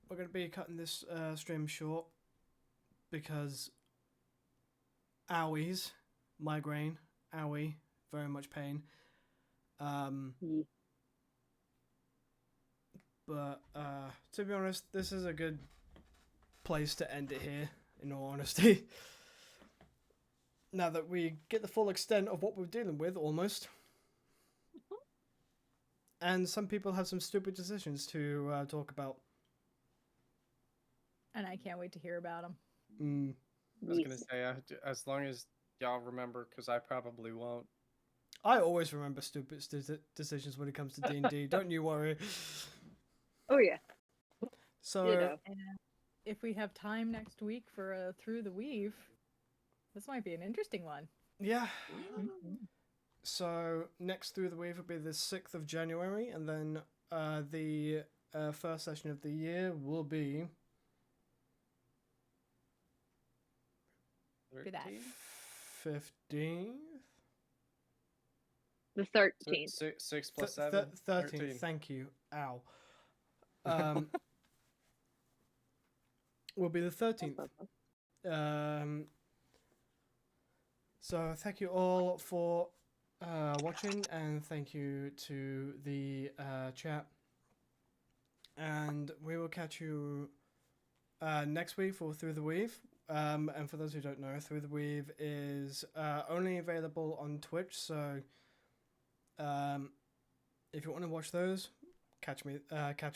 We're gonna be cutting this stream short because owies, migraine, owie, very much pain. But to be honest, this is a good place to end it here, in all honesty. Now that we get the full extent of what we're dealing with, almost. And some people have some stupid decisions to talk about. And I can't wait to hear about them. I was gonna say, as long as y'all remember, because I probably won't. I always remember stupid decisions when it comes to D&D. Don't you worry. Oh yeah. So, Ditto. And if we have time next week for a Through the Weave, this might be an interesting one. yeah. So, next Through the Weave will be the 6th of January, and then the first session of the year will be Be that. 15th? The 13th. 6 plus 7. 13th, thank you. Ow. Will be the 13th. So thank you all for watching, and thank you to the chat. And we will catch you next week for Through the Weave. And for those who don't know, Through the Weave is only available on Twitch, so if you want to watch those, catch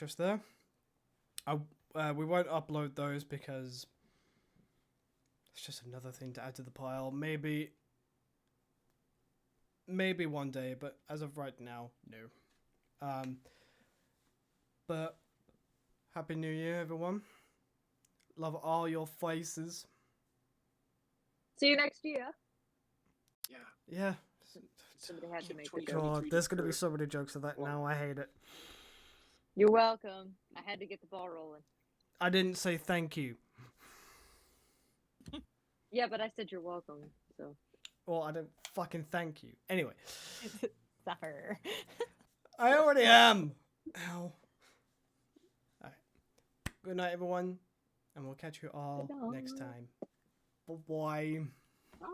us there. We won't upload those because it's just another thing to add to the pile. Maybe one day, but as of right now, no. But Happy New Year, everyone. Love all your faces. See you next year. Yeah. Yeah. Somebody had to make the 2023 joke. God, there's gonna be for- so many jokes of that now. I hate it. You're welcome. I had to get the ball rolling. I didn't say thank you. Yeah, but I said you're welcome. So Well, I don't fucking thank you. Anyway, Suffer. I already am. Ow. Alright. Good night, everyone, and we'll catch you all Good night. next time. Bye-bye. bye.